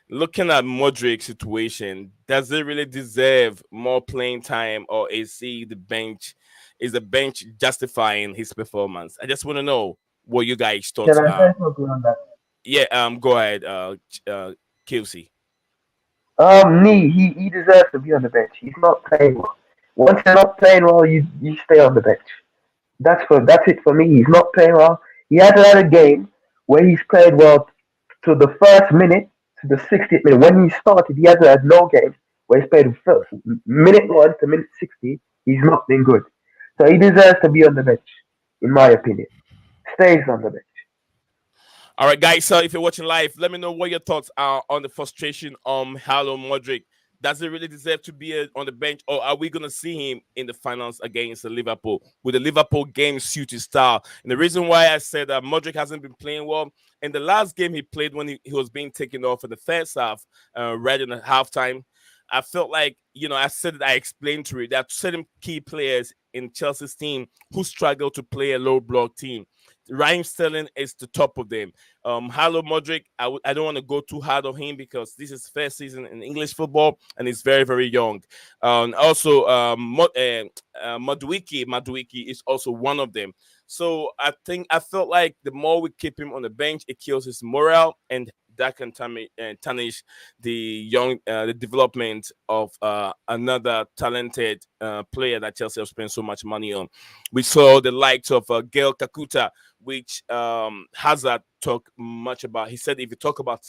looking at Mudryk's situation, does it really deserve more playing time, or is he the bench? Is the bench justifying his performance? I just want to know what you guys' Can thoughts I are. say something on that? Yeah, go ahead, QC. He deserves to be on the bench. He's not playing well. Once you're not playing well, you stay on the bench. That's it for me. He's not playing well. He hasn't had a game where he's played well to the first minute to the 60th minute. When he started, he hasn't had no game where he's played minute 1 to minute 60. He's not been good. So he deserves to be on the bench, in my opinion. Stays on the bench. All right, guys. So if you're watching live, let me know what your thoughts are on the frustration Halo Mudryk. Does he really deserve to be on the bench, or are we going to see him in the finals against the Liverpool? With the Liverpool game suit his style? And the reason why I said that Mudryk hasn't been playing well, in the last game he played when he was being taken off in the first half, right in the halftime, I felt like, I said that I explained to you that certain key players in Chelsea's team who struggle to play a low block team. Raheem Sterling is the top of them. Hello, Mudryk. I don't want to go too hard on him because this is first season in English football and he's very, very young. Also, Mudryk is also one of them. So I felt like the more we keep him on the bench, it kills his morale, and that can tarnish the development of another talented player that Chelsea have spent so much money on. We saw the likes of Gail Kakuta, which Hazard talked much about. He said if you talk about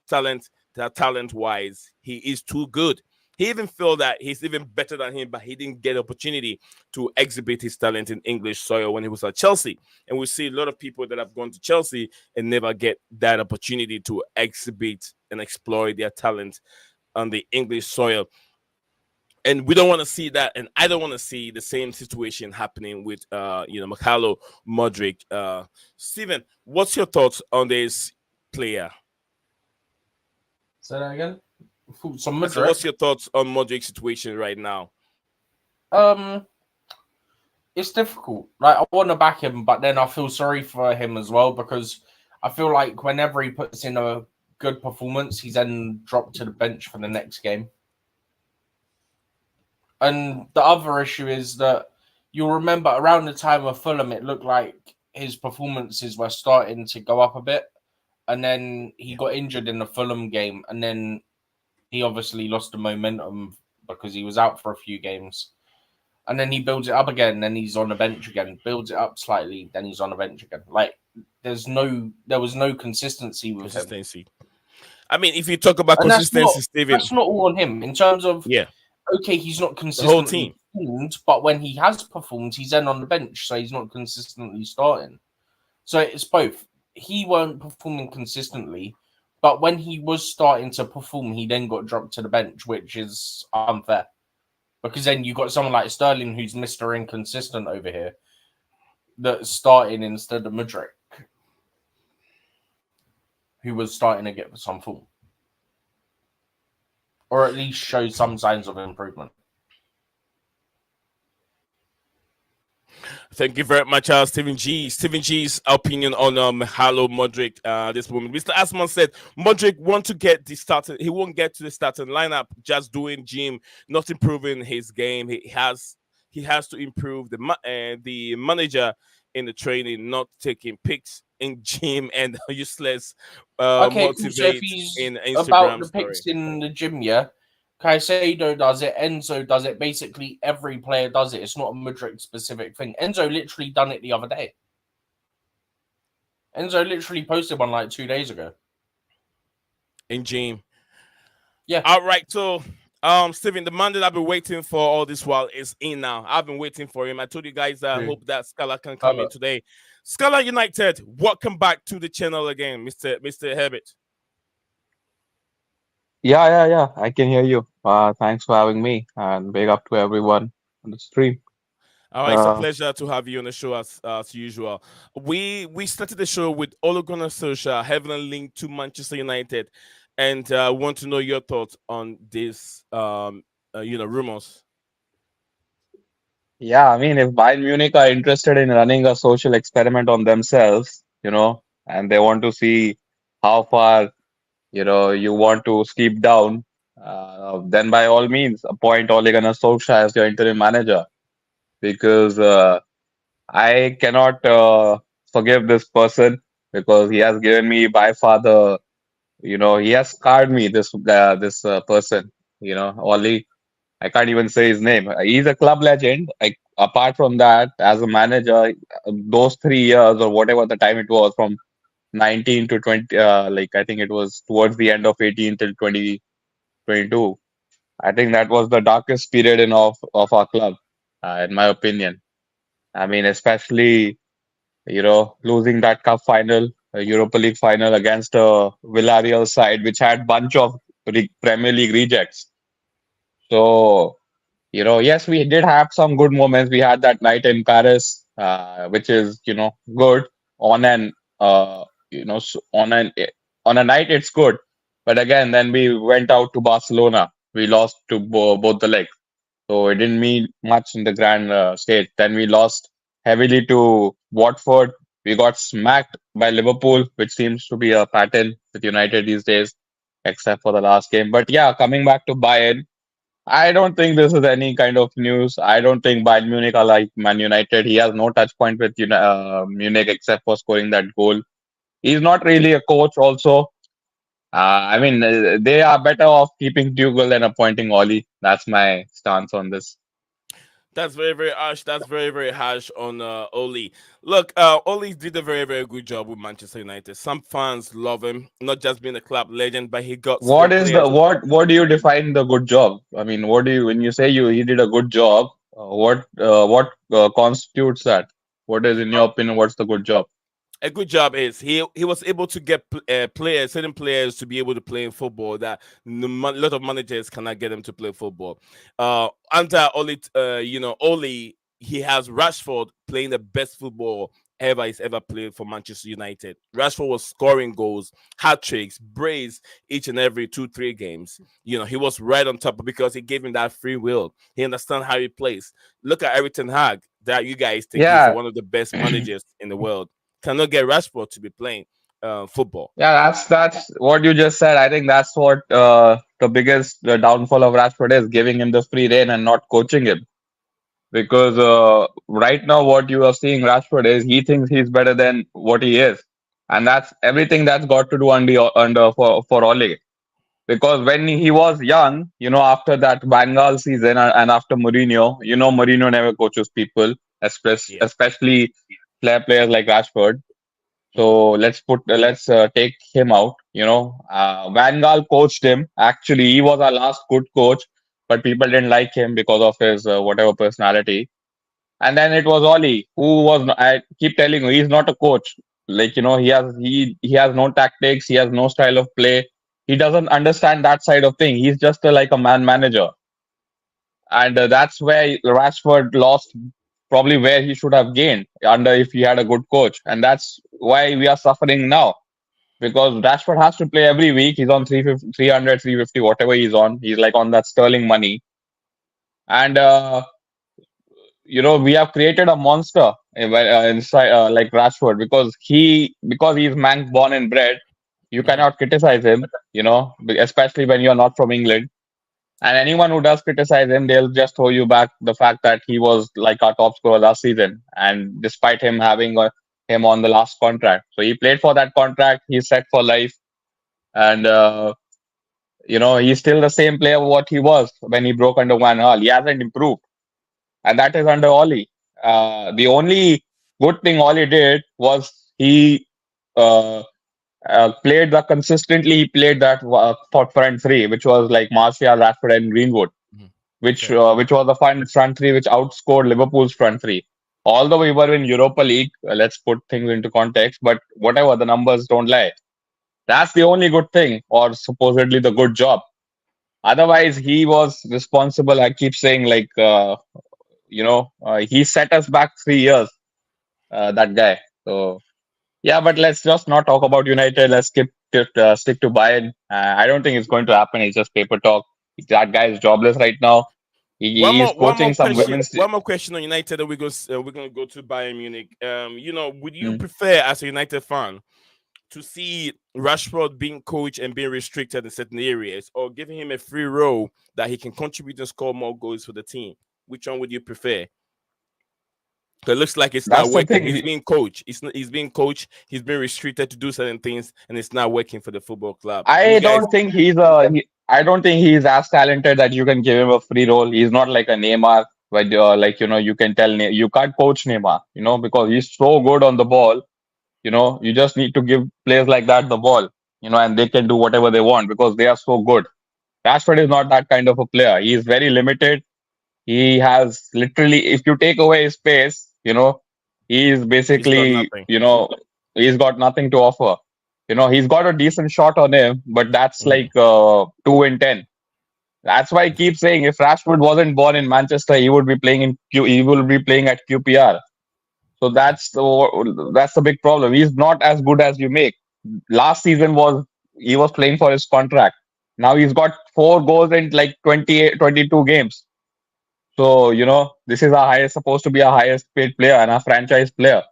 talent-wise, he is too good. He even felt that he's even better than him, but he didn't get opportunity to exhibit his talent in English soil when he was at Chelsea. And we see a lot of people that have gone to Chelsea and never get that opportunity to exhibit and exploit their talent on the English soil. And we don't want to see that, and I don't want to see the same situation happening with Makalo Mudryk. Steven, what's your thoughts on this player? Say that again. So what's your thoughts on Mudryk's situation right now? It's difficult. Like, I want to back him, but then I feel sorry for him as well, because I feel like whenever he puts in a good performance, he's then dropped to the bench for the next game. And the other issue is that you'll remember around the time of Fulham, it looked like his performances were starting to go up a bit. And then he got injured in the Fulham game, and then he obviously lost the momentum because he was out for a few games. And then he builds it up again, then he's on the bench again. Builds it up slightly, then he's on the bench again. Like, there was no consistency with him. I mean, if you talk about and consistency, Steven, that's not all on him. In terms of, okay, he's not consistently performed, but when he has performed, he's then on the bench, so he's not consistently starting. So it's both. He weren't performing consistently, but when he was starting to perform, he then got dropped to the bench, which is unfair. Because then you got someone like Sterling, who's Mr. Inconsistent over here, that's starting instead of Mudryk, who was starting to get some form. Or at least show some signs of improvement. Thank you very much, Stephen G. Stephen G's opinion on Halo Mudryk this moment. Mr. Asman said Mudryk wants to get the starting. He won't get to the starting lineup just doing gym, not improving his game. He has to improve the manager in the training, not taking pics in gym and useless motivate so if he's in Instagram about the story. pics in the gym, yeah. Caicedo does it, Enzo does it, basically every player does it. It's not a Mudryk specific thing. Enzo literally done it the other day. Enzo literally posted one like 2 days ago. In gym. Yeah. All right, so Steven, the man that I've been waiting for all this while is in now. I've been waiting for him. I told you guys I hope that Scala can come in today. Scala United, welcome back to the channel again, Mr. Herbert. Yeah. I can hear you. Thanks for having me, and big up to everyone on the stream. All right, it's a pleasure to have you on the show as usual. We started the show with Ole Gunnar Solskjaer having a link to Manchester United, And I want to know your thoughts on this, rumors. Yeah, I mean, if Bayern Munich are interested in running a social experiment on themselves, and they want to see how far, you want to steep down, then by all means, appoint Ole Gunnar Solskjaer as your interim manager. Because I cannot forgive this person because he has given me by far he has scarred me, this person, Ole. I can't even say his name. He's a club legend. Apart from that, as a manager, those 3 years or whatever the time it was from 19 to 20, I think it was towards the end of 18 till 2022. I think that was the darkest period of our club, in my opinion. I mean, especially, losing that cup final, Europa League final against a Villarreal side, which had bunch of Premier League rejects. So, yes, we did have some good moments. We had that night in Paris, which is, good on an, on a night it's good. But again, then we went out to Barcelona. We lost to both the legs. So it didn't mean much in the grand stage. Then we lost heavily to Watford. We got smacked by Liverpool, which seems to be a pattern with United these days, except for the last game. But yeah, coming back to Bayern, I don't think this is any kind of news. I don't think Bayern Munich are like Man United. He has no touch point with Munich except for scoring that goal. He's not really a coach, also. I mean, they are better off keeping Tuchel than appointing Oli. That's my stance on this. That's very, very harsh. That's very, very harsh on Oli. Look, Oli did a very, very good job with Manchester United. Some fans love him, not just being a club legend, but he got certain What is the players. what do you define the good job? I mean, what do you when you say he did a good job? What constitutes that? What is, in your opinion, what's the good job? A good job is he was able to get players, certain players, to be able to play in football that a lot of managers cannot get them to play football. Under Oli, Oli, he has Rashford playing the best football ever he's ever played for Manchester United. Rashford was scoring goals, hat tricks, brace each and every 2-3 games. He was right on top because he gave him that free will. He understands how he plays. Look at Eric Ten Hag, that you guys think he's Yeah, one of the best managers in the world, cannot get Rashford to be playing football. yeah, that's what you just said. I think that's what the biggest downfall of Rashford is, giving him the free rein and not coaching him. Because right now, what you are seeing Rashford is he thinks he's better than what he is, and that's everything that's got to do under for Ole. Because when he was young, after that Bengal season and after Mourinho, Mourinho never coaches people, Yeah. especially players like Rashford. So let's take him out. Van Gaal coached him. Actually, he was our last good coach, but people didn't like him because of his whatever personality. And then it was Oli who was. I keep telling you, he's not a coach. Like, he has no tactics. He has no style of play. He doesn't understand that side of thing. He's just like a man manager, and that's where Rashford lost, probably where he should have gained under if he had a good coach, and that's why we are suffering now. Because Rashford has to play every week. He's on 350, 300, 350, whatever he's on. He's like on that sterling money, and we have created a monster inside, like Rashford, because he's Manx born and bred. You Mhm. cannot criticize him, especially when you're not from England. And anyone who does criticize him, they'll just throw you back the fact that he was like our top scorer last season, and despite him having him on the last contract, so he played for that contract. He's set for life, and he's still the same player what he was when he broke under Van Gaal. He hasn't improved, and that is under Oli. The only good thing Oli did was he uh, played the consistently. He played that for front three, which was like Martial, Rashford, and Greenwood, Mhm. which Correct. which was the front three which outscored Liverpool's front three. Although we were in Europa League, let's put things into context. But whatever, the numbers don't lie. That's the only good thing, or supposedly the good job. Otherwise, he was responsible. I keep saying, like, he set us back 3 years. That guy. So yeah, but let's just not talk about United. Let's skip stick to Bayern. I don't think it's going to happen. It's just paper talk. That guy is jobless right now. He's One more coaching some question. women's. One more question on United. And we're gonna go to Bayern Munich. Would you Mm. prefer, as a United fan, to see Rashford being coached and being restricted in certain areas, or giving him a free role that he can contribute and score more goals for the team? Which one would you prefer? So it looks like it's not That's the working. thing. He's being coached. He's being coached. He's being restricted to do certain things, and it's not working for the football club. You I guys, don't think I don't think he's as talented that you can give him a free role. He's not like a Neymar, but you can tell you can't coach Neymar, because he's so good on the ball. You just need to give players like that the ball, and they can do whatever they want because they are so good. Rashford is not that kind of a player. He is very limited. He has literally, if you take away his pace, he is he's got basically, nothing. he's got nothing to offer. He's got a decent shot on him, but that's Mhm. like 2 in 10. That's why I keep saying if Rashford wasn't born in Manchester, he would be playing he will be playing at QPR. So that's the big problem. He's not as good as you make. Last season he was playing for his contract. Now he's got 4 goals in like 28, 22 games. So, this is supposed to be a highest paid player and a franchise player.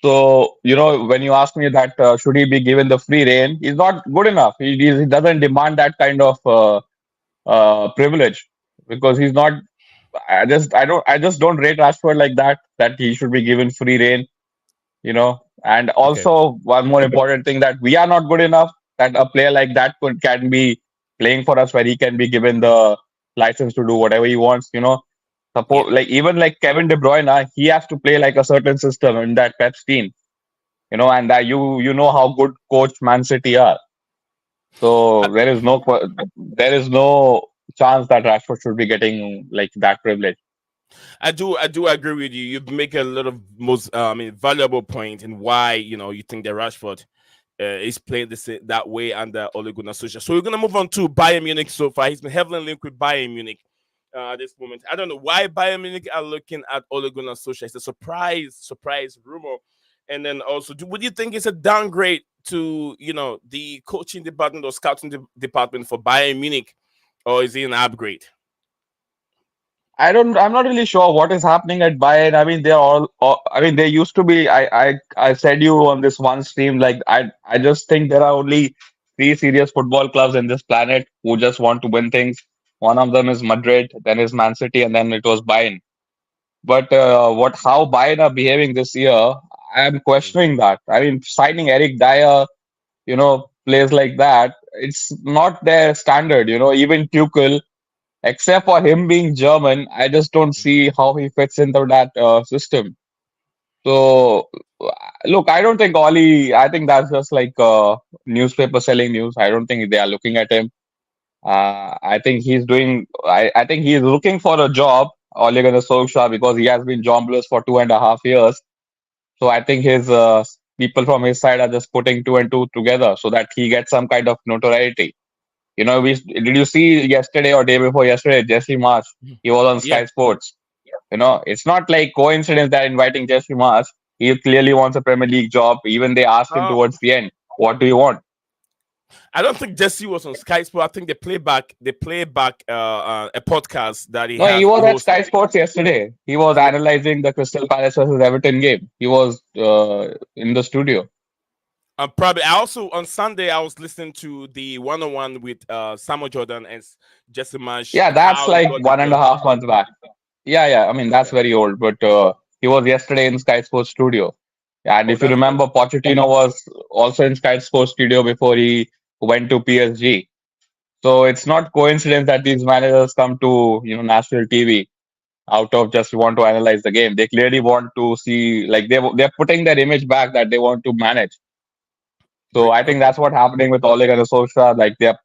So, when you ask me that should he be given the free reign, he's not good enough. He doesn't demand that kind of privilege because he's not. I just don't rate Rashford like that. That he should be given free reign. And Okay. also one more important thing that we are not good enough. That a player like that can be playing for us, where he can be given the license to do whatever he wants. Yeah. Suppose like even like Kevin De Bruyne, he has to play like a certain system in that Pep's team. And that you know how good coach Man City are. I, So there is no chance that Rashford should be getting like that privilege. I do agree with you. You make a lot of most valuable point in why you think that Rashford is playing that way under Ole Gunnar Solskjaer. So we're gonna move on to Bayern Munich. So far, he's been heavily linked with Bayern Munich at this moment. I don't know why Bayern Munich are looking at Ole Gunnar Solskjaer. It's a surprise rumor. And then also, would you think it's a downgrade to the coaching department or scouting department for Bayern Munich, or is it an upgrade? I'm not really sure what is happening at Bayern. I mean, I mean, they used to be. I said you on this one stream. Like, I just think there are only 3 serious football clubs in this planet who just want to win things. One of them is Madrid, then is Man City, and then it was Bayern. But how Bayern are behaving this year, I am Mhm. questioning that. I mean, signing Eric Dyer, players like that, it's not their standard. Even Tuchel, except for him being German, I just don't see how he fits into that system. So, look, I don't think Oli. I think that's just like newspaper selling news. I don't think they are looking at him. I think he's doing. I think he's looking for a job, Ole Gunnar Solskjaer, because he has been jobless for 2.5 years. So I think his people from his side are just putting two and two together so that he gets some kind of notoriety. Did you see yesterday or day before yesterday, Jesse Marsh? He was on Yeah. Sky Sports. It's not like coincidence that inviting Jesse Marsh. He clearly wants a Premier League job. Even they asked him Uh, towards the end, "What do you want?" I don't think Jesse was on Sky Sport. I think they play back a podcast that he No, he has was at hosted. Sky Sports yesterday. He was Yeah. analyzing the Crystal Palace versus Everton game. He was in the studio. Probably. I also on Sunday I was listening to the one-on-one with Samuel Jordan and Jesse Marsh. Yeah, that's How he like got the one and a job. half months back. Yeah, yeah. I mean, that's Okay. very old, but he was yesterday in Sky Sports studio. And Oh, if you that's good. remember, Pochettino was also in Sky Sports studio before he went to PSG. So it's not coincidence that these managers come to national TV out of just want to analyze the game. They clearly want to see like they're putting their image back that they want to manage. So Great. I think Okay. that's what happening with Ole Gunnar Solskjaer. Like the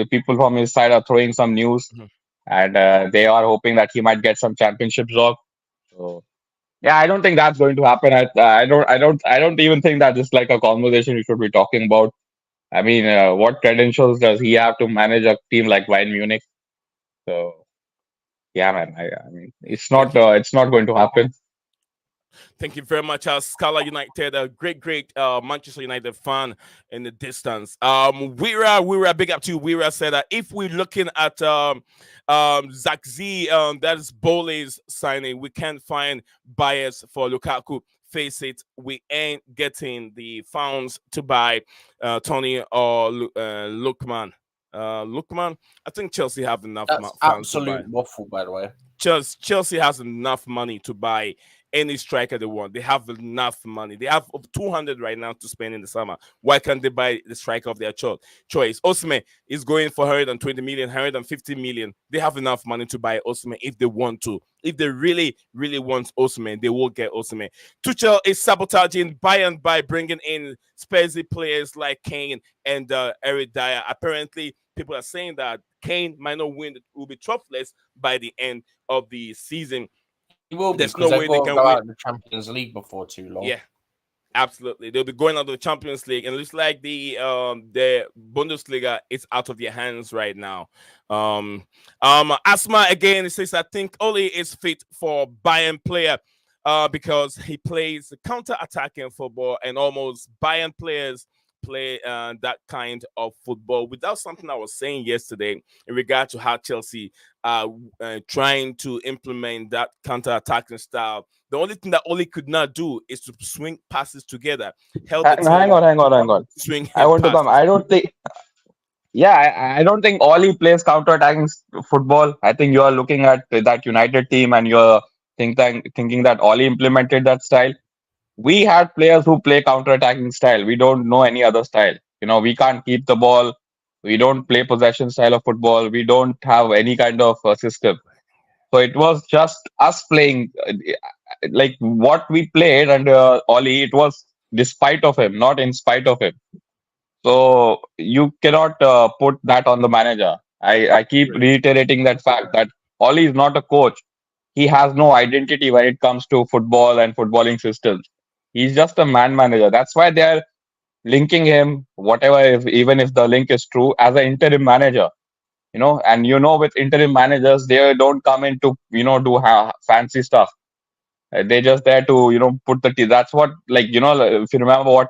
people from his side are throwing some news, Mhm. and they are hoping that he might get some championship job. So yeah, I don't think that's going to happen. I don't even think that is like a conversation we should be talking about. I mean, what credentials does he have to manage a team like Bayern Munich? So yeah, man. I mean, it's Yeah. not going to happen. Thank you very much, Scala United, a great Manchester United fan in the distance. Weira, big up to you. Weira said that if we're looking at Zirkzee, that is Bole's signing, we can't find buyers for Lukaku. Face it, we ain't getting the funds to buy Tony or Lookman. Lookman, I think Chelsea have enough That's funds to buy. absolute waffle, by the way. Chelsea has enough money to buy any striker they want. They have enough money. They have 200 right now to spend in the summer. Why can't they buy the striker of their choice? Osimhen is going for 120 million, 150 million. They have enough money to buy Osimhen if they want to. If they really want Osimhen, they will get Osimhen. Tuchel is sabotaging by bringing in Spursy players like Kane and Eric Dyer. Apparently, people are saying that Kane might not win, will be trophyless by the end of the season. He will be, There's because no they way they won't can go win. out of the Champions League before too long. Yeah, absolutely. They'll be going out of the Champions League, and it looks like the Bundesliga is out of their hands right now. Asma again, it says, I think Oli is fit for Bayern player because he plays counter-attacking football, and almost Bayern players play that kind of football. Without something I was saying yesterday in regard to how Chelsea are trying to implement that counter-attacking style. The only thing that Oli could not do is to swing passes together. Hang on. Swing. I want to come. I don't think. Yeah, I don't think Oli plays counter-attacking football. I think you are looking at that United team and you're thinking that Oli implemented that style. We had players who play counter-attacking style. We don't know any other style. We can't keep the ball. We don't play possession style of football. We don't have any kind of system. So it was just us playing like what we played under Oli. It was despite of him, not in spite of him. So you cannot put that on the manager. I keep reiterating that fact that Oli is not a coach. He has no identity when it comes to football and footballing systems. He's just a man manager. That's why they're linking him, whatever, even if the link is true, as an interim manager. And with interim managers, they don't come in to do fancy stuff. They're just there to put the that's what, like, if you remember what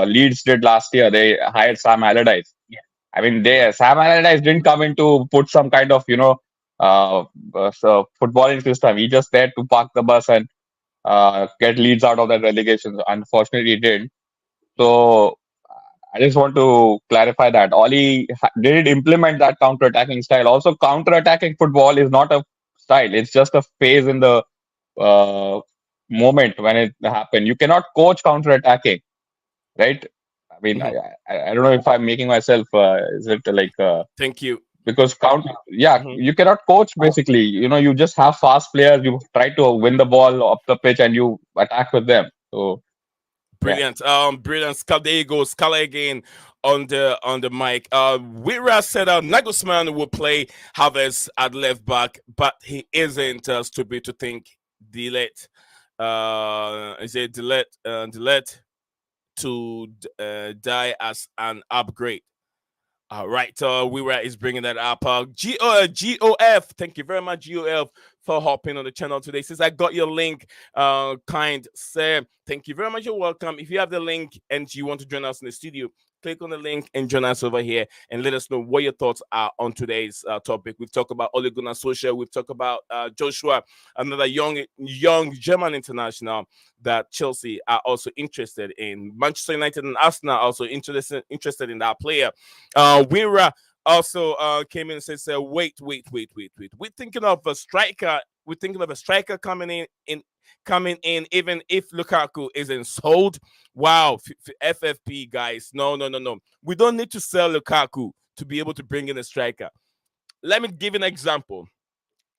Leeds did last year, they hired Sam Allardyce. Yeah. I mean, Sam Allardyce didn't come in to put some kind of so footballing system. He just there to park the bus and get Leeds out of that relegation. Unfortunately, he didn't. So I just want to clarify that Oli did implement that counter-attacking style. Also, counter-attacking football is not a style; it's just a phase in the moment when it happened. You cannot coach counter-attacking, right? I mean, I don't know if I'm making myself. Is it like? Thank you. Because you cannot coach basically. You just have fast players. You try to win the ball up the pitch and you attack with them. So. Brilliant. Brilliant. There you go. Scala again on the mic. Wira said Nagelsmann will play Havertz at left back, but he isn't stupid to think delete to die as an upgrade. All right, Wira is bringing that up. GOF, thank you very much, GOF, for hopping on the channel today. Since I got your link, kind sir, thank you very much. You're welcome. If you have the link and you want to join us in the studio, click on the link and join us over here and let us know what your thoughts are on today's topic. We've talked about Ole Gunnar Solskjaer. We've talked about Joshua, another young German international that Chelsea are also interested in. Manchester United and Arsenal are also interested in that player. Wira also came in and says, wait. We're thinking of a striker. We're thinking of a striker coming in, even if Lukaku isn't sold. Wow, FFP guys, no. We don't need to sell Lukaku to be able to bring in a striker. Let me give an example.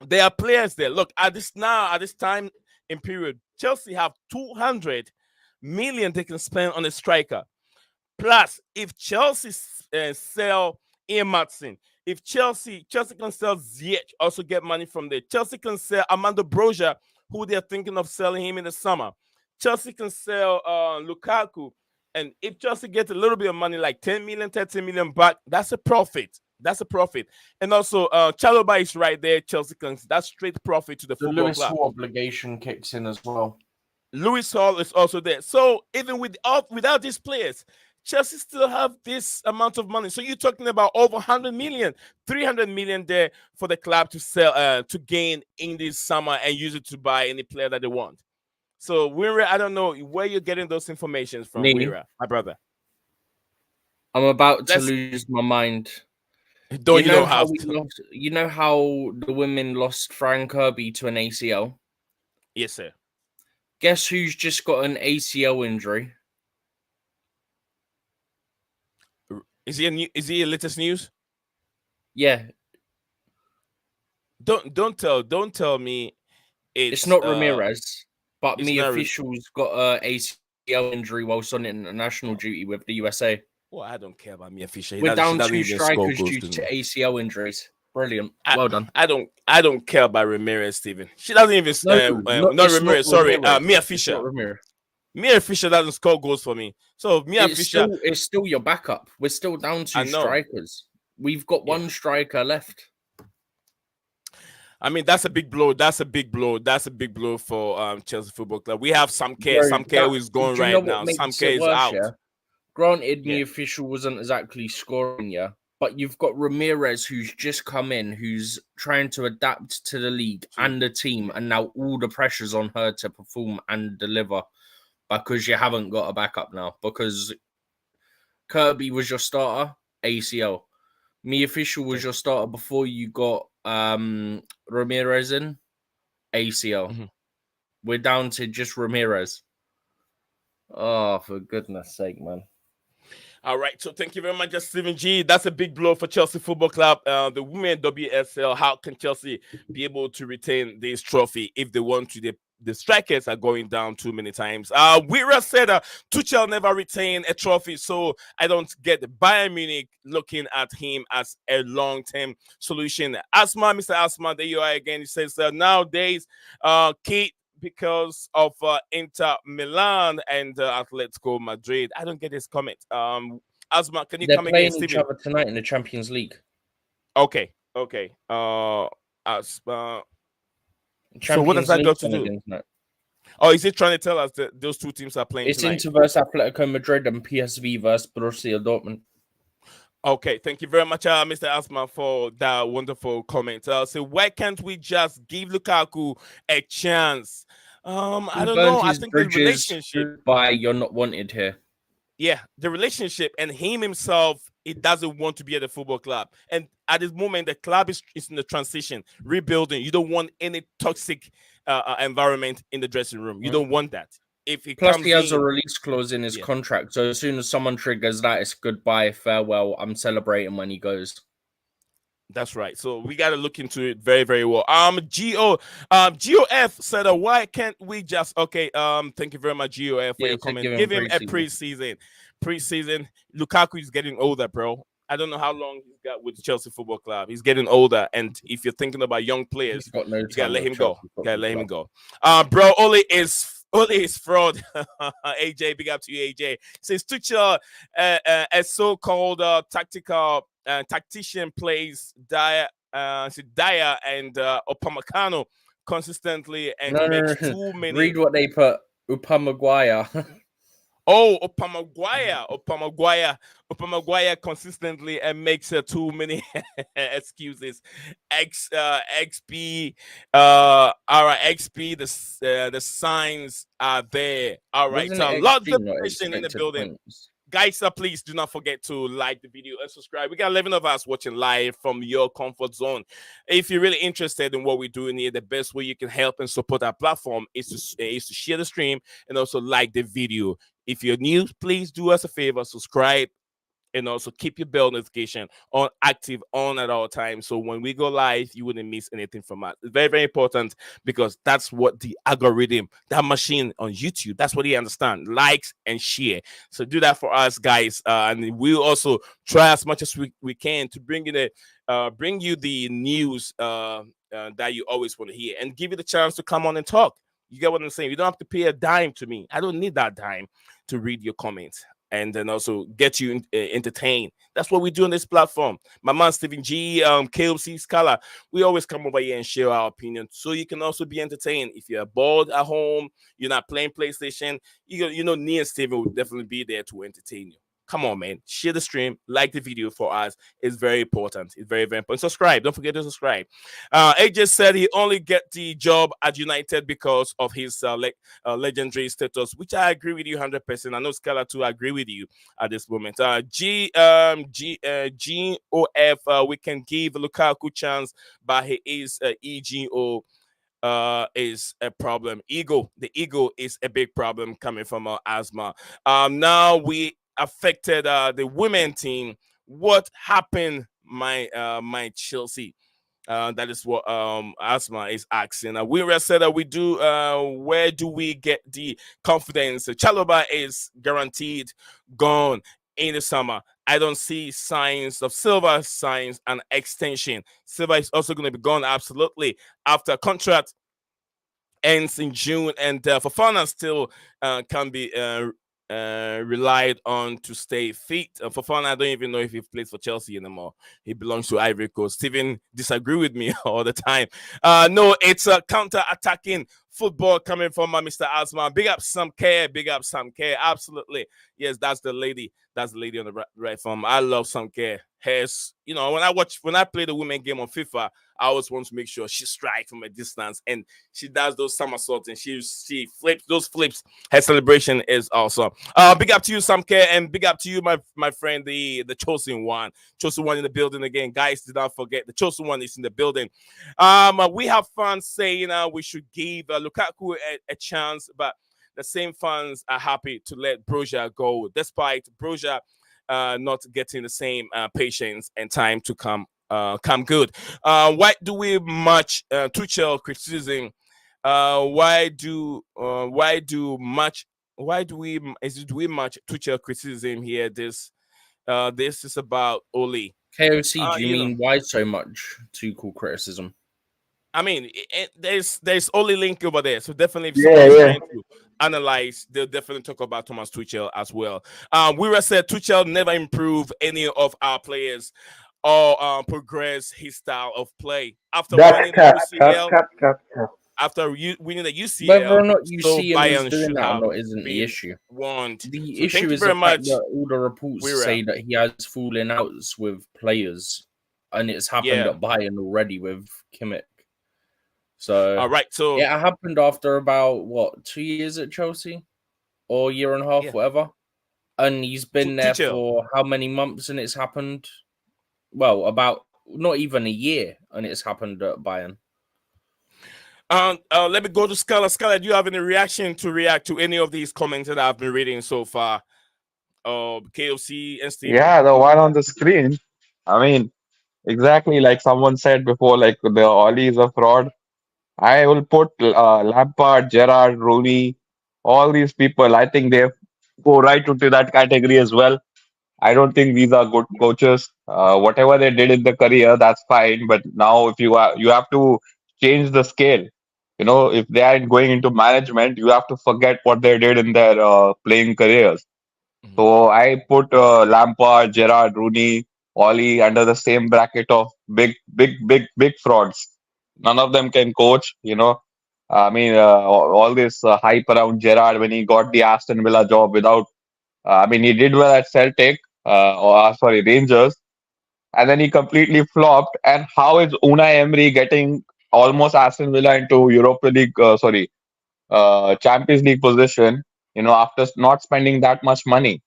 There are players there. Look, at this time in period, Chelsea have 200 million they can spend on a striker. Plus, if Chelsea sell Ian Matson, if Chelsea can sell Ziyech, also get money from there. Chelsea can sell Armando Broja, who they're thinking of selling him in the summer. Chelsea can sell Lukaku. And if Chelsea gets a little bit of money, like 10 million, 13 million back, that's a profit. And also, Chalobah is right there. Chelsea can, that's straight profit to the football Lewis club. Hall obligation kicks in as well. Lewis Hall is also there. So even without these players, Chelsea still have this amount of money. So you're talking about over 100 million, 300 million there for the club to sell, to gain in this summer and use it to buy any player that they want. So Wira, I don't know where you're getting those informations from, Nee. Wira, my brother. I'm about to Let's- lose my mind. Don't you know how how you know how the women lost Fran Kirby to an ACL? Yes, sir. Guess who's just got an ACL injury? Is he a latest news? Yeah, Don't tell me it's not uh, Ramirez, but it's me not officials got a ACL injury whilst on international duty with the USA. Well, I don't care about Mia Fisher. We're down She doesn't 2 even score strikers goals due to to me. ACL injuries. Brilliant. Well done. I don't care about Ramirez, Steven. She doesn't even not it's Ramirez. Sorry, Ramirez. Mia It's Fisher. not Ramirez. Mia Fisher doesn't score goals for me. So Mia Fisher, it's still your backup. We're still down 2 I know. strikers. We've got one striker left. I mean, that's a big blow. That's a big blow. That's a big blow for Chelsea Football Club. We have Sam Kerr. Bro, Sam Kerr who is going do you know right what now. makes Sam it Kerr is worse, out. yeah? Granted, Yeah. the official wasn't exactly scoring, yeah, but you've got Ramirez who's just come in, who's trying to adapt to the league and the team, and now all the pressure's on her to perform and deliver because you haven't got a backup now. Because Kirby was your starter, ACL. Me official was your starter before you got Ramirez in, ACL. Mhm. We're down to just Ramirez. Oh, for goodness sake, man. All right, so thank you very much, Stephen G. That's a big blow for Chelsea Football Club. The women WSL. How can Chelsea be able to retain this trophy if they want to? The strikers are going down too many times. Wira said Tuchel never retained a trophy, so I don't get the Bayern Munich looking at him as a long-term solution. Asma, Mr. Asma, there you are again. He says nowadays, Kate, because of Inter Milan and Atletico Madrid. I don't get this comment. Asma, can you They're come again, playing each Steven? other tonight in the Champions League. Okay. Asma. Champions So what does that League got to do? tonight. Oh, is it trying to tell us that those two teams are playing It's tonight? Inter versus Atletico Madrid and PSV versus Borussia Dortmund. Okay, thank you very much, Mr. Asma, for that wonderful comment. So why can't we just give Lukaku a chance? I don't know. I think the relationship. By you're not wanted here. Yeah, the relationship and him himself, he doesn't want to be at the football club. And at this moment, the club is in the transition, rebuilding. You don't want any toxic environment in the dressing room. You don't want that. If he Plus, comes he has in, a release clause in his contract. So as soon as someone triggers that, it's goodbye, farewell. I'm celebrating when he goes. That's right. So we got to look into it very, very well. GOF said, why can't we just thank you very much, GOF, for your comment. Give him a preseason. Lukaku is getting older, bro. I don't know how long he's got with Chelsea Football Club. He's getting older, and if you're thinking about young players, you gotta let him go. Bro, Oli is fraud. AJ, big up to you, AJ. Says Tuchel, a so-called tactician plays Dyer and Upamecano consistently and makes too many. Read what they put. Upamecano. Oh, Upamecano consistently and makes too many excuses. XP, all right, XP. The signs are there. All right, so lots of pressure in the building. Guys, please do not forget to like the video and subscribe. We got 11 of us watching live from your comfort zone. If you're really interested in what we're doing here, the best way you can help and support our platform is to share the stream and also like the video. If you're new, please do us a favor, subscribe, and also keep your bell notification on active at all times. So when we go live, you wouldn't miss anything from us. It's very, very important because that's what the algorithm, that machine on YouTube, that's what they understand. Likes and share. So do that for us, guys. And we'll also try as much as we can to bring you the news that you always want to hear and give you the chance to come on and talk. You get what I'm saying? You don't have to pay a dime to me. I don't need that dime to read your comments. and then also get you entertained. That's what we do on this platform. My man Stephen G, KOC Scala, we always come over here and share our opinion, so you can also be entertained. If you're bored at home, you're not playing PlayStation, me and Steven will definitely be there to entertain you. Come on, man. Share the stream, like the video for us. It's very important. It's very, very important. Subscribe. Don't forget to subscribe. AJ said he only get the job at United because of his legendary status, which I agree with you 100%. I know Scala too. I agree with you at this moment. GOF, we can give Lukaku chance, but he is EGO. Is a problem. The ego is a big problem coming from asthma. Now we affected the women team. What happened, my Chelsea? That is what asthma is asking. We said that we do. Where do we get the confidence? Chalobah is guaranteed gone in the summer. I don't see signs of Silva signs and extension. Silva is also going to be gone absolutely after contract ends in June, and Fofana still can be relied on to stay fit. Fofana, I don't even know if he plays for Chelsea anymore. He belongs to Ivory Coast. Steven disagree with me all the time. No, it's a counter-attacking football coming from Mr. Asma. Big up Sam Care. Big up Sam Care. Absolutely. Yes, that's the lady. That's the lady on the right from. I love Sam Care. Hers, when I play the women game on FIFA, I always want to make sure she strikes from a distance, and she does those somersaults and she flips those flips. Her celebration is awesome. Big up to you, Sam Care, and big up to you, my friend, the chosen one in the building again. Guys, did not forget the chosen one is in the building. We have fans saying we should give Lukaku a chance, but the same fans are happy to let Broja go, despite Broja not getting the same patience and time to come good. Why do we much Tuchel criticism? Why do we much Tuchel criticism here? This is about Oli. KOC, do you mean why so much Tuchel criticism? I mean, there's only link over there, so definitely if someone's trying to analyze, they'll definitely talk about Thomas Tuchel as well. We said Tuchel never improved any of our players or progress his style of play after winning the UCL. After winning the UCL, whether or not you see him Bayern as doing that or not isn't the issue. The issue is the fact that all the reports say that he has fallen outs with players, and it's happened at Bayern already with Kimmich. So, all right, so it happened after about 2 years at Chelsea, or a year and a half, whatever. And he's been there for how many months, and it's happened. Well, about not even a year, and it's happened at Bayern. Let me go to Scala. Scala, do you have any reaction to any of these comments that I've been reading so far? KOC and Steve. Yeah, the one on the screen. I mean, exactly like someone said before, like the Oli is a fraud. I will put Lampard, Gerrard, Rooney, all these people. I think they go right into that category as well. I don't think these are good coaches. Whatever they did in the career, that's fine. But now, if you have to change the scale. If they are going into management, you have to forget what they did in their playing careers. Mm-hmm. So I put Lampard, Gerrard, Rooney, Oli under the same bracket of big frauds. None of them can coach. I mean, all this hype around Gerrard when he got the Aston Villa job without. I mean, he did well at Celtic, Rangers, and then he completely flopped. And how is Unai Emery getting almost Aston Villa into Europa League? Champions League position. After not spending that much money.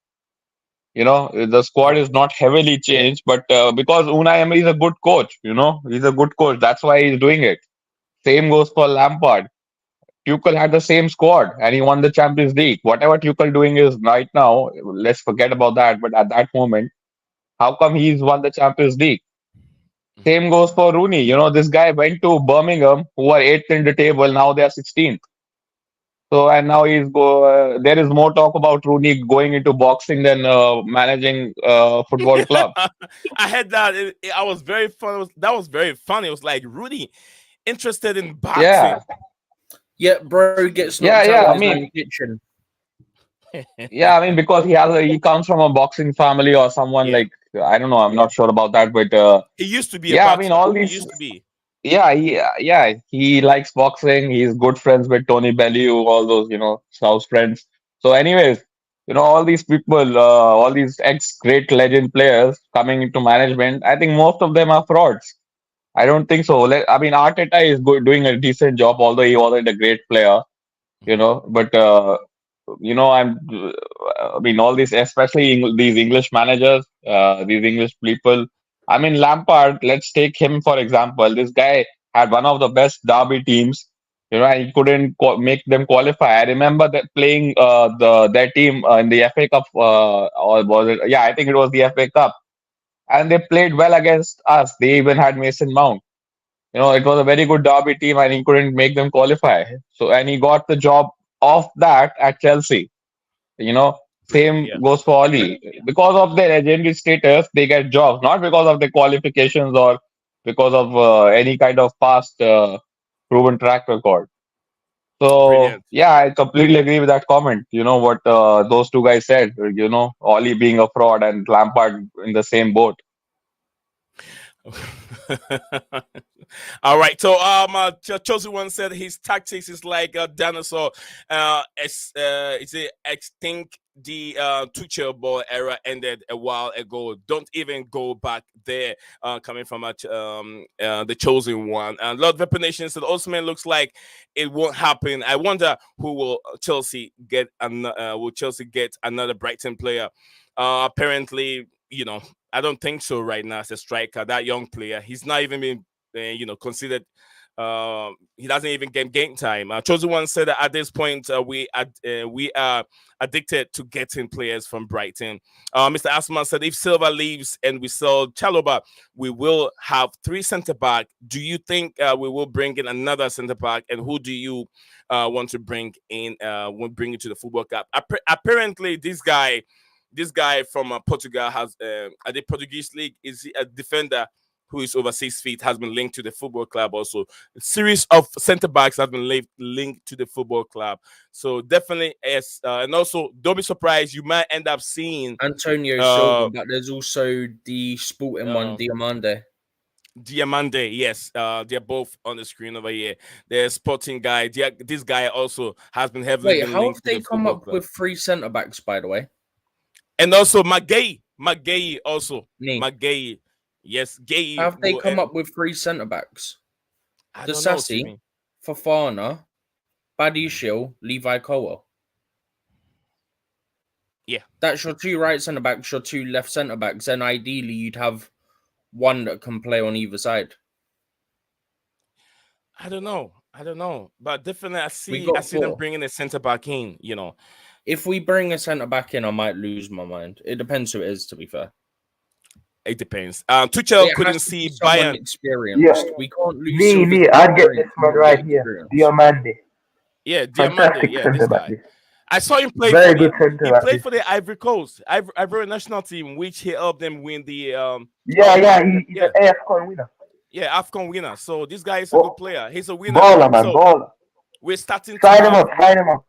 The squad is not heavily changed, but because Unai Emery is a good coach, he's a good coach. That's why he's doing it. Same goes for Lampard. Tuchel had the same squad and he won the Champions League. Whatever Tuchel doing is right now, let's forget about that. But at that moment, how come he's won the Champions League? Same goes for Rooney. This guy went to Birmingham, who are 8th in the table. Now they are 16th. So, and now there is more talk about Rooney going into boxing than managing football club. I had that. I was very fun. That was very funny. It was like Rooney interested in boxing. Yeah, bro gets knocked out of his own kitchen. Yeah, I mean, because he comes from a boxing family or someone Yeah. like, I don't know, I'm not sure about that, but He used to be a yeah, I mean, boxer. all He these, used to be. yeah, he likes boxing. He's good friends with Tony Bellew, all those, South friends. So, anyways, all these people, all these ex-great legend players coming into management, I think most of them are frauds. I don't think so. I mean, Arteta is doing a decent job, although he wasn't a great player, Mhm. but I mean, all these, especially these English managers, these English people. I mean, Lampard, let's take him for example. This guy had one of the best derby teams, and he couldn't make them qualify. I remember that playing their team in the FA Cup, or was it? Yeah, I think it was the FA Cup, and they played well against us. They even had Mason Mount. It was a very good derby team, and he couldn't make them qualify. So, and he got the job of that at Chelsea. You know, Brilliant. Same Yeah. goes for Oli. Because of their legendary status, they get jobs, not because of their qualifications or because of any kind of past proven track record. So, Brilliant. yeah, I completely agree with that comment. You know what those two guys said, Oli being a fraud and Lampard in the same boat. All right. So Chelsea once said his tactics is like a dinosaur. It's a extinct. The Tuchel ball era ended a while ago. Don't even go back there. Coming from the chosen one. Lord Vapor Nation said Osman looks like it won't happen. I wonder who will Chelsea get. Will Chelsea get another Brighton player? Apparently, I don't think so right now as a striker. That young player, he's not even been, considered. He doesn't even get game time. Chosen one said that at this point we are addicted to getting players from Brighton. Mr. Asman said if Silva leaves and we sell Chaloba, we will have 3 centre back. Do you think we will bring in another centre back? And who do you want to bring in? Bring it to the football club? Apparently, this guy from Portugal has at the Portuguese league is a defender who is over 6 feet, has been linked to the football club. Also, a series of centre backs have been linked to the football club. So definitely, yes, and also don't be surprised, you might end up seeing Antonio Silva, but there's also the sporting one, Diamande. Diamande, yes, they're both on the screen over here. The sporting guy, this guy also has been heavily Wait, been how linked have to they the come football up club. with 3 centre backs, by the way? And also McGay also. Nee. McGay, yes, Gay. How have they come up with 3 centre backs? I don't know, Sassy, Timmy. Fofana, Badiashile, Levi Colwell. Yeah. That's your 2 right centre backs, your 2 left centre backs, and ideally you'd have one that can play on either side. I don't know, but definitely I see got them 4. bringing a centre back in. If we bring a centre back in, I might lose my mind. It depends who it is, to be fair. It depends. Tuchel It couldn't has to be see someone Bayern. experienced. Yeah. We can't lose Silva's I'd get experience this man and not right get here, experience. Diamande. Yeah, Diamande. Fantastic Yeah, centre this back. guy. I saw him play Very for good the. centre He back. played for the Ivory Coast, Ivory national team, which he helped them win the. He's yeah, an AFCON winner. yeah, AFCON winner. So this guy is a good player. He's a winner. Baller, man, So baller. we're starting to Sign him have. up.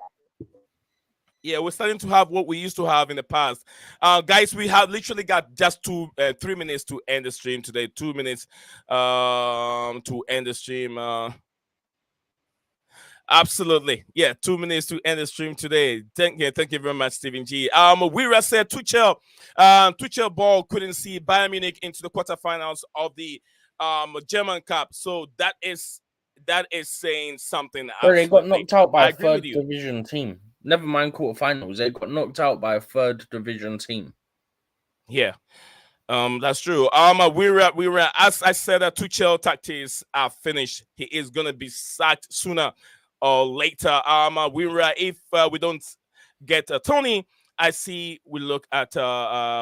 Yeah, we're starting to have what we used to have in the past. Guys, we have literally got just 3 minutes to end the stream today. 2 minutes to end the stream. Absolutely. Yeah, 2 minutes to end the stream today. Thank you very much, Stephen G. Wira said Tuchel ball couldn't see Bayern Munich into the quarterfinals of the German Cup. So that is saying something. Bro, they got knocked out by I a agree with 3rd you. division team. Never mind quarterfinals. They got knocked out by a 3rd division team. Yeah. That's true. We were as I said, Tuchel tactics are finished. He is gonna be sacked sooner or later. If we don't get Tony, I see we look at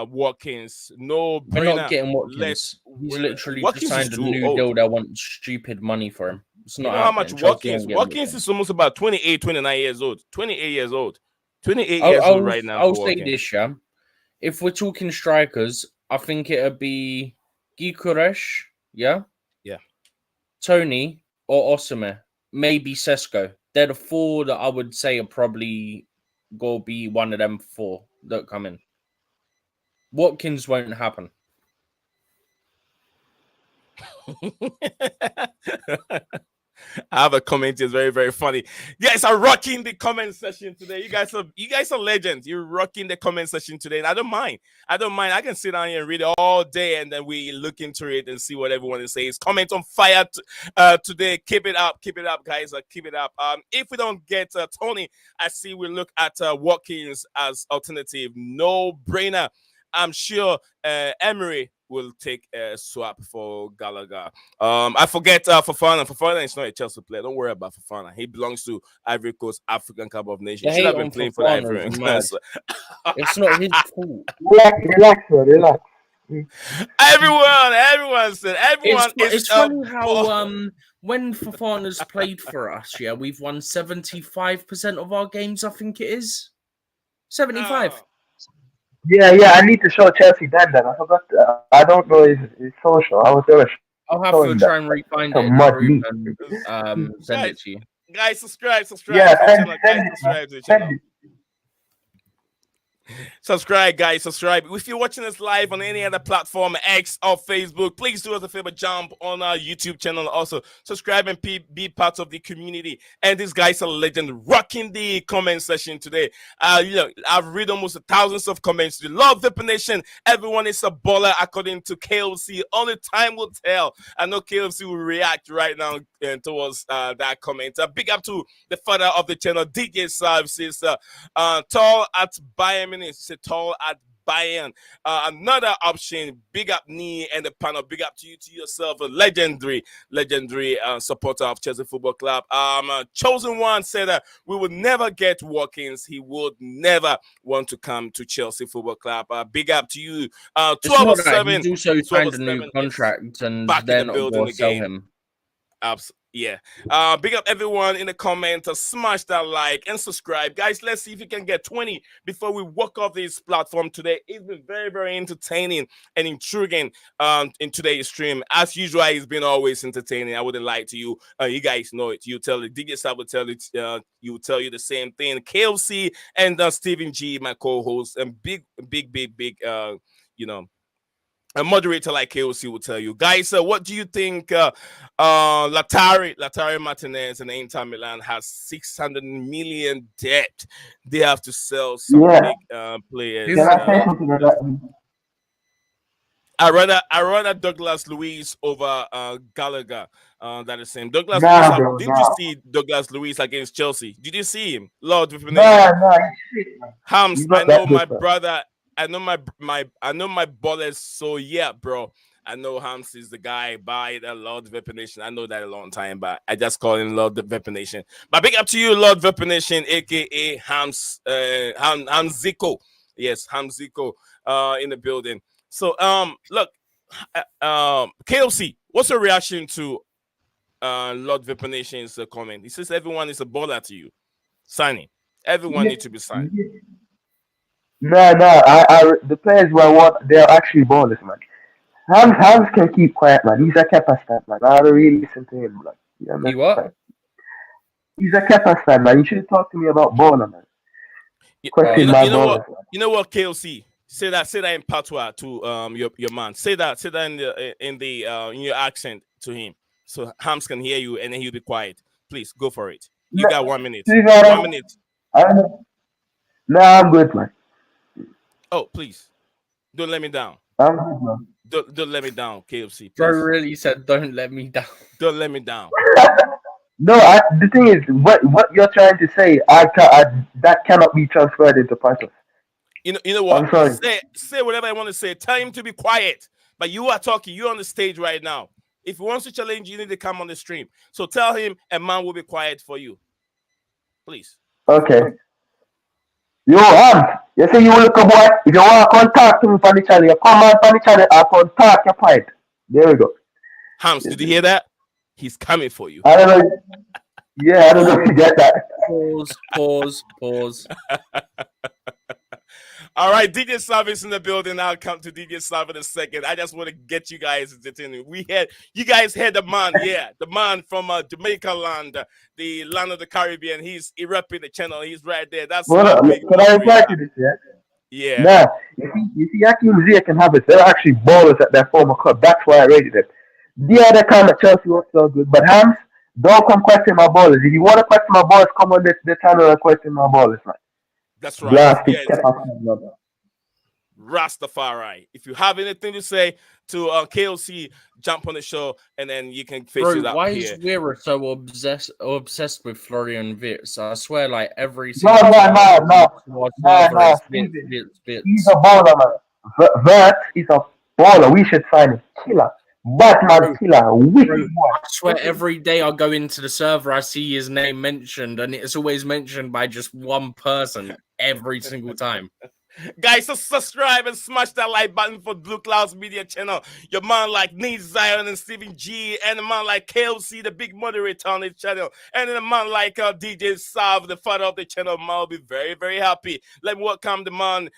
Watkins. No We're brainer. not getting Watkins. He's literally just Watkins signed is a too new old. deal that wants stupid money for him. It's You not know how much happening. Chelsea Watkins? won't get Watkins is almost about 28, 29 years old. 28 years old. 28 years old right now. I'll for say Watkins. this, yeah. If we're talking strikers, I think it'll be Gyökeres, yeah? Yeah. Tony or Osimhen, maybe Sesko. They're the 4 that I would say are probably go be one of them 4 that come in. Watkins won't happen. I have a comment. It's very, very funny. You guys are rocking the comment section today. You guys are legends. You're rocking the comment section today. And I don't mind. I can sit down here and read it all day, and then we look into it and see what everyone is saying. Comment on fire today. Keep it up, guys. Keep it up. If we don't get Tony, I see we look at Watkins as alternative. No brainer. I'm sure Emery will take a swap for Gallagher. I forget Fofana. Fofana is not a Chelsea player. Don't worry about Fofana. He belongs to Ivory Coast African Cup of Nations. He should have been playing for the Ivory Coast. It's not his fault. Relax. Everyone said everyone. It's funny how when Fofana's played for us, yeah, we've won 75% of our games. I think it is 75. Yeah. I need to show Chelsea that. I forgot. I don't know his social. I was gonna. I'll have to try and refind it and send it to you. Guys, subscribe. Yeah, Subscribe, guys. Subscribe. If you're watching us live on any other platform, X or Facebook, please do us a favor, jump on our YouTube channel. Also, subscribe and be part of the community. And these guys are legend, rocking the comment section today. I've read almost thousands of comments. The Lord Vapor Nation, everyone is a baller according to KLC. Only time will tell. I know KLC will react right now towards that comment. Big up to the father of the channel, DJ Services, tall at Bayern. It's tall at Bayern. Another option, big up knee and the panel. Big up to you, to yourself, a legendary supporter of Chelsea Football Club. Chosen One said we would never get Watkins. He would never want to come to Chelsea Football Club. Big up to you. 1207. He's also signed a new contract, and they're not going to sell him. Yeah. Big up everyone in the comments. Smash that like and subscribe. Guys, let's see if we can get 20 before we walk off this platform today. It's been very, very entertaining and intriguing in today's stream. As usual, it's been always entertaining. I wouldn't lie to you. You guys know it. You tell it. DJ Sab will tell it. You will tell you the same thing. KLC and Stephen G, my co-host, and big, a moderator like KOC will tell you. Guys, what do you think Latari Martinez and Inter Milan has 600 million debt? They have to sell some big players. I rather Douglas Luiz over Gallagher. That is same. Did you see Douglas Luiz against Chelsea? Did you see him? Lord, Hams, I know my brother. I know my ballers, so yeah, bro. I know Hams is the guy by the Lord Vapor Nation. I know that a long time, but I just call him Lord Vapor Nation. But big up to you, Lord Vapor Nation, aka Hams Zico. Yes, Hams Zico in the building. So look, KLC, what's your reaction to Lord Vapor Nation's comment? He says everyone is a baller to you. Signing. Everyone needs to be signed. No. The players who I want, they're actually ballers, man. Hans can keep quiet, man. He's a Kepa man. I don't really listen to him, man. He what? He's a Kepa man. You should talk to me about baller, man. You know what, KLC? Say that in patois to your man. Say that in your accent to him, so Hams can hear you, and then he'll be quiet. Please go for it. You got 1 minute. 1 minute. No, I'm good, man. Oh, please. Don't let me down. I'm good, man. Don't let me down, KFC. Please. Bro really said, don't let me down. Don't let me down. No, the thing is, what you're trying to say, that cannot be transferred into Python. You know what? I'm sorry. Say whatever I want to say. Tell him to be quiet. But you are talking. You're on the stage right now. If he wants to challenge you, need to come on the stream. So tell him a man will be quiet for you. Please. Okay. Yo, you say you look a boy. If you want to contact him on the channel, you come on the channel and contact your point. There we go. Hams, did you hear that? He's coming for you. I don't know. Yeah, I don't know if you get that. Pause. All right, DJ Sav is in the building. I'll come to DJ Sav in a second. I just want to get you guys entertained. You guys had the man, the man from Jamaica land, the land of the Caribbean. He's repping the channel. He's right there. That's Hold our on, big can I reply moderator. to this? Yeah. Yeah. Nah, you see, Akim Zia can have it. They're actually ballers at their former club. That's why I rated it. The other time at Chelsea was so good, but Hams, don't come question my ballers. If you want to question my ballers, come on the channel and question my ballers, man. That's right. Blast Yes. it, step up, brother. Rastafari. If you have anything to say to KLC, jump on the show and then you can face it Bro, up why here. is Weira so obsessed with Florian Wirtz? I swear, like every No, single no, Steven. He's a baller, man. Vert is a baller. We should sign him. Killer. Batman killer. Wicked Bro, boy. I swear every day I go into the server, I see his name mentioned, and it's always mentioned by just one person every single time. Guys, so subscribe and smash that like button for Blueclouds Media Channel. Your man like Nate Zion and Stephen G, and a man like KLC, the big moderator on the channel, and then a man like DJ Sav, the father of the channel. Man will be very, very happy. Let me welcome the man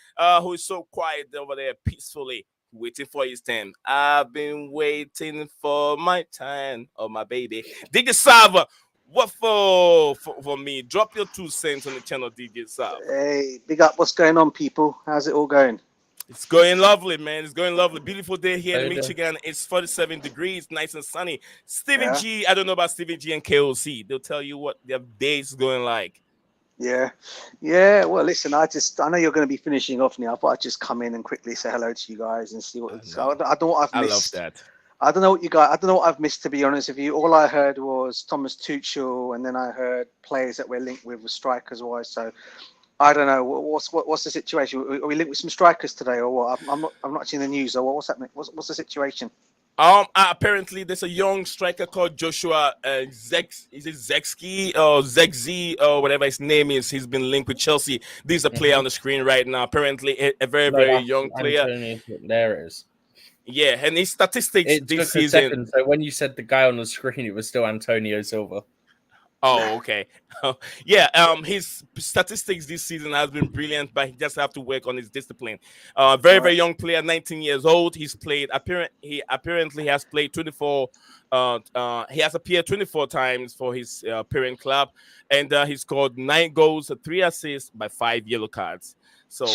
who is so quiet over there, peacefully waiting for his turn. I've been waiting for my time, oh my baby. DJ Sav, what for me? Drop your 2 cents on the channel, DJ Sav. Hey, big up. What's going on, people? How's it all going? It's going lovely, man. It's going lovely. Beautiful day here in Later. Michigan. It's 47 degrees, nice and sunny. Stephen Yeah. G, I don't know about Stephen G and KOC. They'll tell you what their day's going like. Yeah. Well, listen, I know you're going to be finishing off now. I thought I'd just come in and quickly say hello to you guys and see what. I don't know what I've missed. I love that. I don't know what you guys. I don't know what I've missed, to be honest with you. All I heard was Thomas Tuchel, and then I heard players that we're linked with strikers wise. So I don't know what's the situation. Are we linked with some strikers today, or what? I'm not seeing the news. Or what's happening? What's the situation? Apparently there's a young striker called Joshua Zirkzee or Zirkzee or whatever his name is. He's been linked with Chelsea. This is a player on the screen right now. Apparently a very young player. There it is. Yeah, and his statistics It this took a season. second, so when you said the guy on the screen, it was still Antonio Silva. Oh, okay. Yeah, his statistics this season has been brilliant, but he just have to work on his discipline. Very young player, 19 years old. He apparently has played 24. He has appeared 24 times for his parent club, and he scored 9 goals, 3 assists by 5 yellow cards. So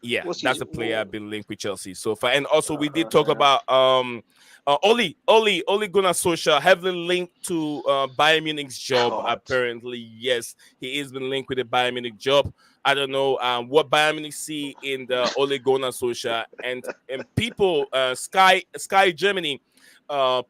yeah, that's a player I've been linked with Chelsea so far. And also we did talk about Ole Gunnar Solskjaer heavily linked to Bayern Munich's job. Apparently, yes, he has been linked with the Bayern Munich job. I don't know what Bayern Munich see in the Ole Gunnar Solskjaer and people. Sky Germany. Florian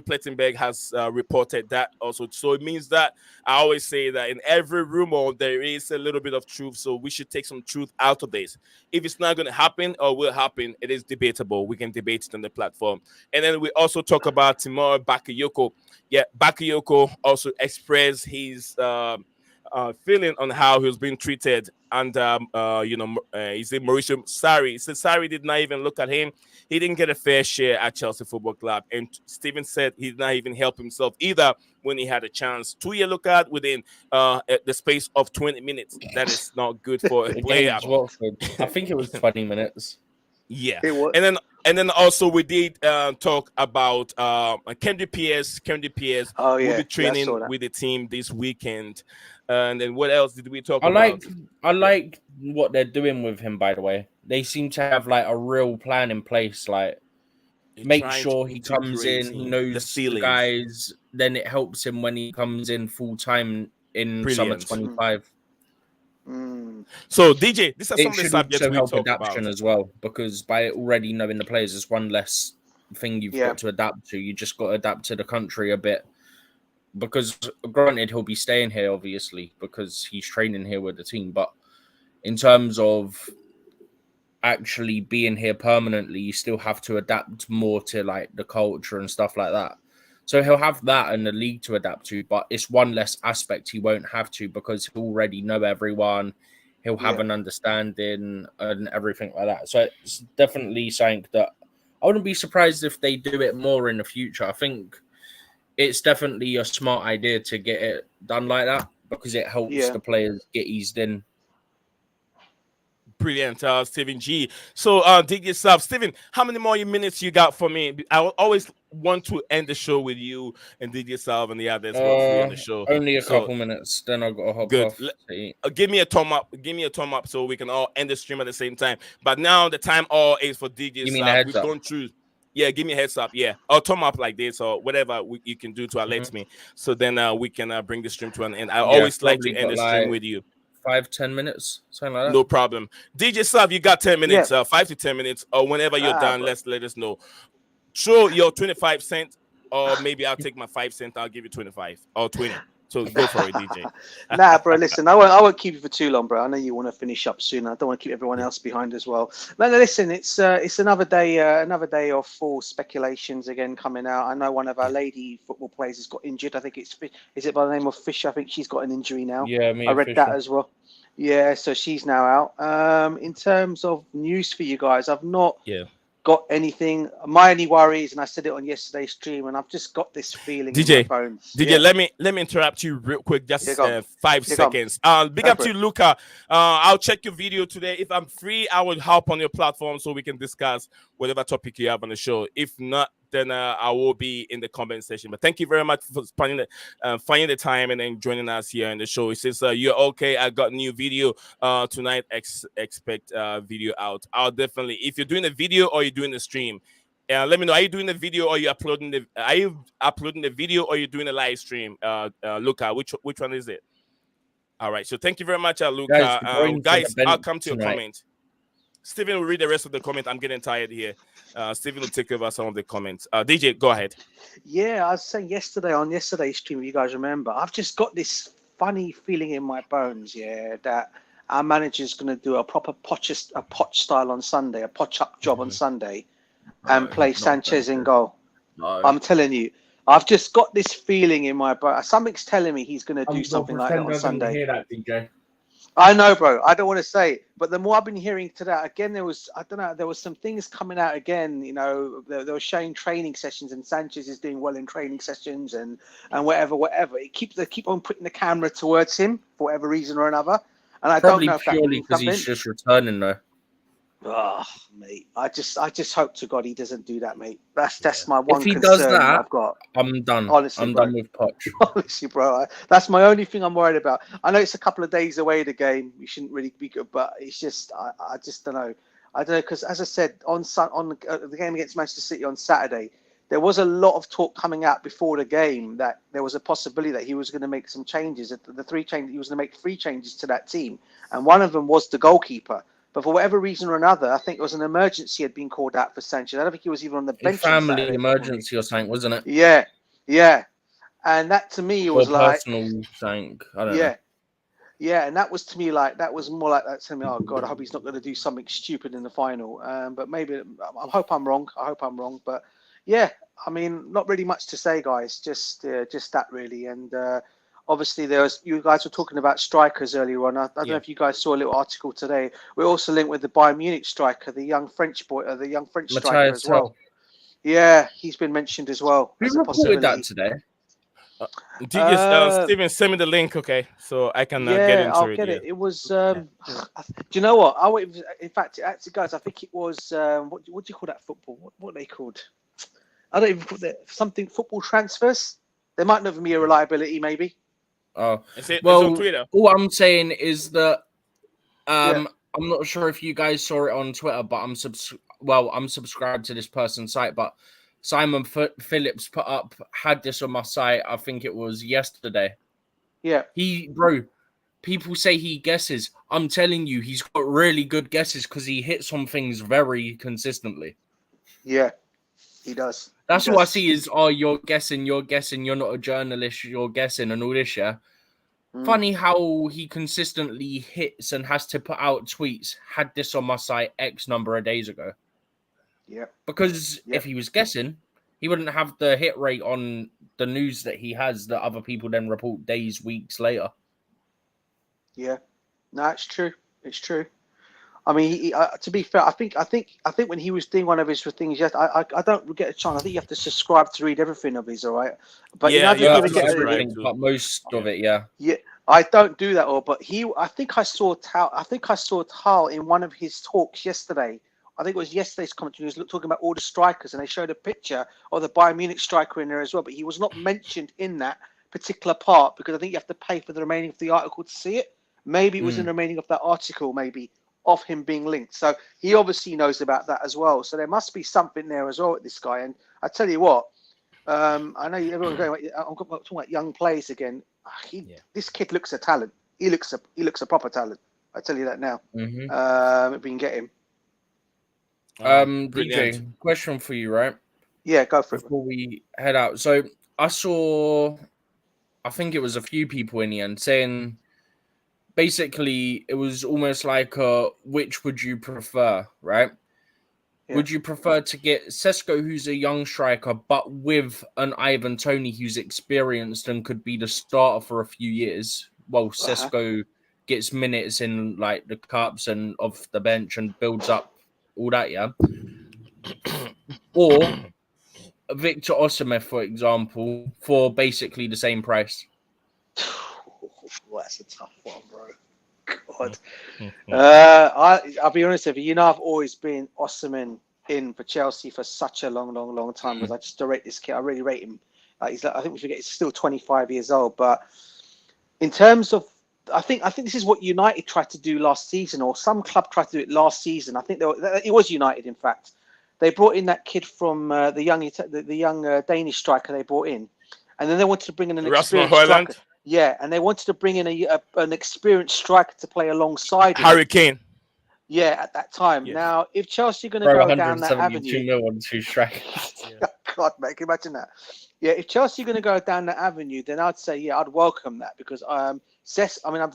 Plettenberg has reported that also. So it means that I always say that in every rumor there is a little bit of truth. So we should take some truth out of this. If it's not going to happen or will happen, it is debatable. We can debate it on the platform. And then we also talk about Timur Bakayoko. Yeah, Bakayoko also expressed his feeling on how he was being treated. And, he said Mauricio Sarri. He said Sarri did not even look at him. He didn't get a fair share at Chelsea Football Club. And Steven said he did not even help himself either when he had a chance. 2 yellow card within the space of 20 minutes. That is not good for a player. I think it was 20 minutes. Yeah. And then also we did talk about Kendrick Pierce. Kendrick Pierce will be training with the team this weekend. And then what else did we talk about? I like what they're doing with him, by the way. They seem to have like a real plan in place. Like, make sure he comes in, he knows the guys. Then it helps him when he comes in full time in summer 25. So DJ, this is some of the subjects we talk adaptation about as well, because by already knowing the players, it's one less thing you've got to adapt to. You just got to adapt to the country a bit. Because granted, he'll be staying here, obviously, because he's training here with the team. But in terms of actually being here permanently, you still have to adapt more to like the culture and stuff like that. So he'll have that and the league to adapt to, but it's one less aspect he won't have to because he'll already know everyone. He'll have an understanding and everything like that. So it's definitely something that I wouldn't be surprised if they do it more in the future. I think it's definitely a smart idea to get it done like that because it helps the players get eased in. Brilliant, Stephen G. So, dig yourself, Stephen. How many more minutes you got for me? I always want to end the show with you and dig yourself and the others who are free on the show. Only a So, couple minutes, then I've got to hop good. off to eat. Give me a thumb up. Give me a thumb up so we can all end the stream at the same time. But now the time all is for DJ You mean Sab. a heads We've up? gone through. Yeah, give me a heads up. Yeah, or thumb up like this or whatever you can do to alert me. So then we can bring the stream to an end. I always like to probably end the got, stream like, with you. 5-10 minutes, something like that. No problem. DJ Sab, you got 10 minutes, 5 to 10 minutes, or whenever you're done, bro. let us know. Throw your 25 cents, or maybe I'll take my 5 cents. I'll give you 25 or 20. So go for it, DJ. Nah, bro. Listen, I won't keep you for too long, bro. I know you want to finish up soon. I don't want to keep everyone else behind as well. But listen, it's another day of full speculations again coming out. I know one of our lady football players has got injured. I think is it by the name of Fisher? I think she's got an injury now. Yeah, I read that as well. Yeah, so she's now out. In terms of news for you guys, I've not got anything. My only worries, and I said it on yesterday's stream, and I've just got this feeling in my bones. DJ, let me interrupt you real quick, just 5 seconds. Big up to you, Luca. I'll check your video today. If I'm free, I will hop on your platform so we can discuss whatever topic you have on the show. If not, then I will be in the comment section. But thank you very much for finding the time and then joining us here in the show. It says you're okay. I got a new video tonight. Expect video out. I'll definitely. If you're doing a video or you're doing the stream, let me know. Are you doing the video or you uploading the? Are you uploading the video or you're doing a live stream? Luca, which one is it? All right. So thank you very much, Luca. Guys, I'll come to your comment. Stephen will read the rest of the comment. I'm getting tired here. Stephen will take over some of the comments. DJ, go ahead. Yeah, I was saying on yesterday's stream, if you guys remember, I've just got this funny feeling in my bones, that our manager's going to do a proper Poch style on Sunday, a Poch up job on Sunday, and play Sanchez in goal. No. I'm telling you, I've just got this feeling in my bones. Something's telling me he's going to do something like that on Sunday. Hear that, DJ. I know, bro. I don't want to say it, but the more I've been hearing today, again, there was some things coming out again. They were showing training sessions, and Sanchez is doing well in training sessions, and whatever. They keep on putting the camera towards him for whatever reason or another, and I Probably don't know if purely because he's just returning though. Oh, mate, I just hope to God he doesn't do that, mate. That's my one If he concern does that, I've got. I'm done. Honestly, I'm bro. done with Poch. Honestly, bro, that's my only thing I'm worried about. I know it's a couple of days away, the game. We shouldn't really be good, but it's just, I just don't know. I don't know, because as I said, on the game against Manchester City on Saturday, there was a lot of talk coming out before the game that there was a possibility that he was going to make some changes. He was going to make 3 changes to that team, and one of them was the goalkeeper. But for whatever reason or another, I think it was an emergency had been called out for Sanchez. I don't think he was even on the bench. Family emergency or something, wasn't it? Yeah. And that to me was like personal something. I don't know. Yeah, and that was to me that was more like that to me. Oh God, I hope he's not going to do something stupid in the final. But maybe I hope I'm wrong. But yeah, I mean, not really much to say, guys. Just that really. And obviously, you guys were talking about strikers earlier on. I don't know if you guys saw a little article today. We're also linked with the Bayern Munich striker, the young French striker as well. Yeah, he's been mentioned as well. Who reported that today? Steven, send me the link, okay? So I can get into I'll get it. It was. Do you know what? In fact, actually, guys, I think it was. What do you call that football? What are they called? I don't even call it something. Football transfers. There might not be a reliability, maybe. Oh, it's on Twitter. All I'm saying is that I'm not sure if you guys saw it on Twitter, but I'm subscribed to this person's site. But Simon Phillips had this on my site. I think it was yesterday. Yeah, people say he guesses. I'm telling you, he's got really good guesses because he hits on things very consistently. Yeah, he does. That's all I see is, you're guessing, you're not a journalist, you're guessing and all this, yeah? Funny how he consistently hits and has to put out tweets. Had this on my site X number of days ago. Yeah. Because if he was guessing, he wouldn't have the hit rate on the news that he has that other people then report days, weeks later. Yeah. No, it's true. It's true. I mean, to be fair, I think when he was doing one of his things, I don't get a chance. I think you have to subscribe to read everything of his, all right? But but most of it, yeah. Yeah. I don't do that all, but I think I saw Tal in one of his talks yesterday. I think it was yesterday's commentary. He was talking about all the strikers, and they showed a picture of the Bayern Munich striker in there as well. But he was not mentioned in that particular part because I think you have to pay for the remaining of the article to see it. Maybe it was in the remaining of that article, maybe of him being linked. So he obviously knows about that as well. So there must be something there as well with this guy. And I tell you what, I know everyone's going. I'm talking about young players again. This kid looks a talent. He looks a proper talent. I tell you that now. If we can get him. DJ, question for you, right? Yeah, go for it. Before we head out. So I saw, I think it was a few people in the end saying, basically, it was almost like which would you prefer, right? Yeah. Would you prefer to get Sesko, who's a young striker, but with an Ivan Toney who's experienced and could be the starter for a few years, while Sesko gets minutes in like the cups and off the bench and builds up all that, yeah? Or Victor Osimhen, for example, for basically the same price? Well, that's a tough one, bro. God. I'll be honest with you. You know, I've always been Osimhen in for Chelsea for such a long time because I just rate this kid. I really rate him. I think we forget he's still 25 years old. But in terms of, I think this is what United tried to do last season, or some club tried to do it last season. I think it was United, in fact. They brought in that kid from the young Danish striker they brought in, and then they wanted to bring in an experienced striker. Yeah, and they wanted to bring in an experienced striker to play alongside him. Harry Kane. Yeah, at that time. Yes. Now, if Chelsea are going to go down that avenue, on two strikers. God, mate, can you imagine that? Yeah, if Chelsea are going to go down that avenue, then I'd say I'd welcome that because I've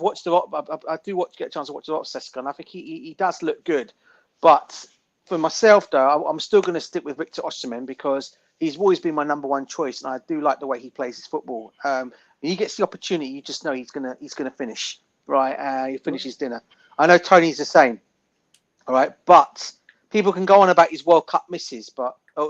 watched a lot. I do get a chance to watch a lot of Sesko, and I think he does look good. But for myself, though, I'm still going to stick with Victor Osimhen because he's always been my number one choice, and I do like the way he plays his football. When he gets the opportunity, you just know he's gonna finish, right? He finishes dinner. I know Tony's the same, all right. But people can go on about his World Cup misses,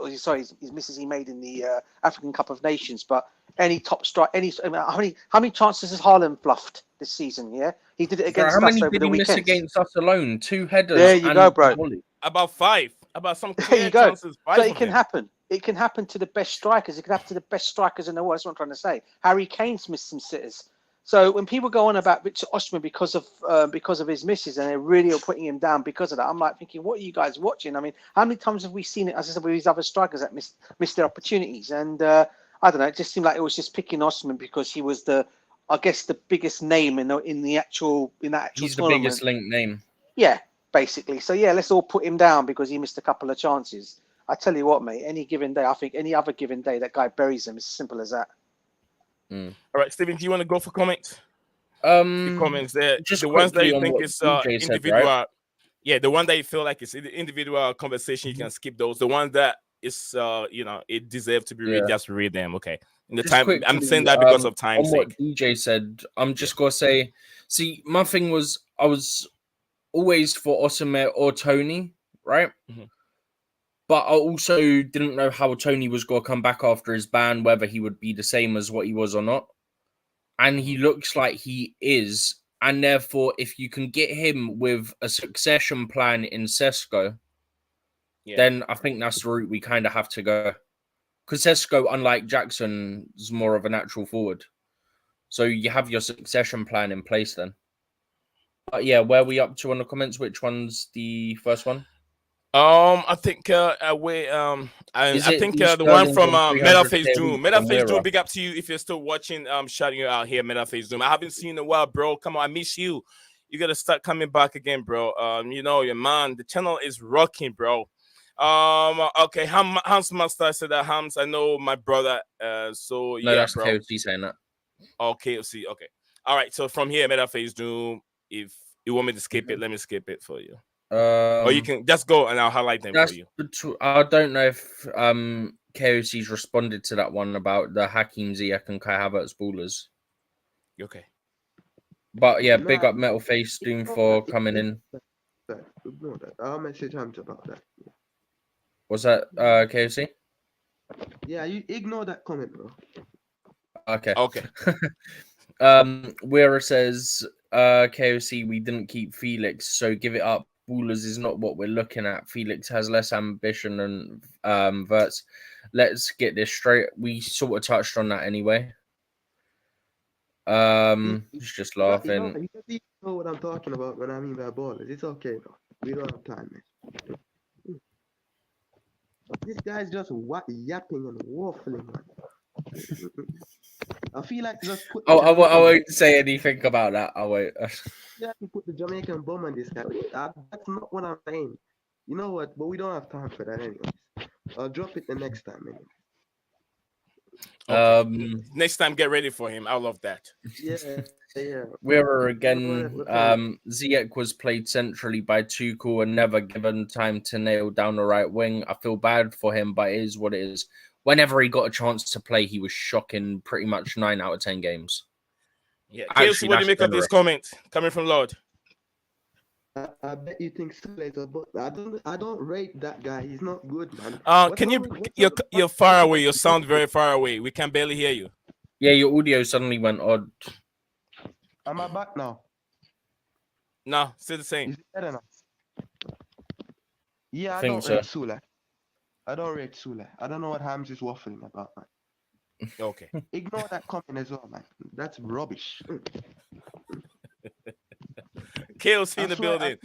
his misses he made in the African Cup of Nations. But any top strike, how many chances has Haaland bluffed this season? Yeah, he did it against us over the weekend. How many did he miss against us alone? 2 headers. There you go, bro. About 5. About some clear chances. So it can happen. It can happen to the best strikers. It can happen to the best strikers in the world. That's what I'm trying to say. Harry Kane's missed some sitters. So when people go on about Victor Osimhen because of his misses and they really are putting him down because of that, I'm like thinking, what are you guys watching? I mean, how many times have we seen it, as I said, with these other strikers that missed their opportunities? And I don't know. It just seemed like it was just picking Osimhen because he was the biggest name in that actual He's tournament. The biggest linked name. Yeah, basically. So yeah, let's all put him down because he missed a couple of chances. I tell you what, mate, any given day, I think any other given day, that guy buries him. It's as simple as that. All right, Stephen, do you want to go for comments? The comments there. Just the ones that you think is individual. Right? Yeah, the one that you feel like it's individual conversation, you can skip those. The ones that is, it deserves to be read, just read them. Okay. In the time, quickly, I'm saying that because of time sake. What DJ said, I'm just going to say, see, my thing was, I was always for Osimhen or Toney, right? Mm-hmm. But I also didn't know how Toney was going to come back after his ban, whether he would be the same as what he was or not. And he looks like he is. And therefore, if you can get him with a succession plan in Sesko, then I think that's the route we kind of have to go. Because Sesko, unlike Jackson, is more of a natural forward. So you have your succession plan in place then. But yeah, where are we up to on the comments? Which one's the first one? I think the one from Metaface Doom. Metaface Doom, big up to you if you're still watching. Shouting you out here, Metaface Doom. I haven't seen you in a while, bro. Come on, I miss you. You gotta start coming back again, bro. Your man, the channel is rocking, bro. Okay, Hans Master said that. Hans, I know my brother. So no, that's bro. KFC saying that. Oh, KFC. Okay. All right. So from here, Metaface Doom. If you want me to skip it, let me skip it for you. Or you can just go and I'll highlight them for you. I don't know if KOC's responded to that one about the Hakim Ziyech and Kai Havertz ballers. Okay. But yeah, big up Metal Face Doom for coming in. Ignore that. I'll message Hunter about that. Was that KOC? Yeah, you ignore that comment, bro. Okay. Weira says, KOC, we didn't keep Felix, so give it up. Ballers is not what we're looking at. Felix has less ambition than Verts. Let's get this straight. We sort of touched on that anyway. He's just laughing. You know what I'm talking about when I mean by ballers. It's okay though. We don't have time, man. This guy's just yapping and waffling, man. I feel like just put. I won't say anything about that. I won't. Yeah, you put the Jamaican bomb on this guy. That's not what I'm saying. You know what? But we don't have time for that anyways. I'll drop it the next time anyway. Okay. Next time, get ready for him. I love that. Yeah. We're again. Ziyech was played centrally by Tuchel and never given time to nail down the right wing. I feel bad for him, but it is what it is. Whenever he got a chance to play, he was shocking pretty much 9 out of 10 games. Yeah. Kelsey, what do you make of this comment coming from Lord? I bet you think so later, but I don't rate that guy. He's not good, man. You're far away. You sound very far away. We can barely hear you. Yeah, your audio suddenly went odd. Am I back now? No, still the same. Is it better now? Yeah, I think don't so. rate Sule. I don't rate Sule. I don't know what Hams is waffling about, man. Okay. Ignore that comment as well, man. That's rubbish. KOC in the building.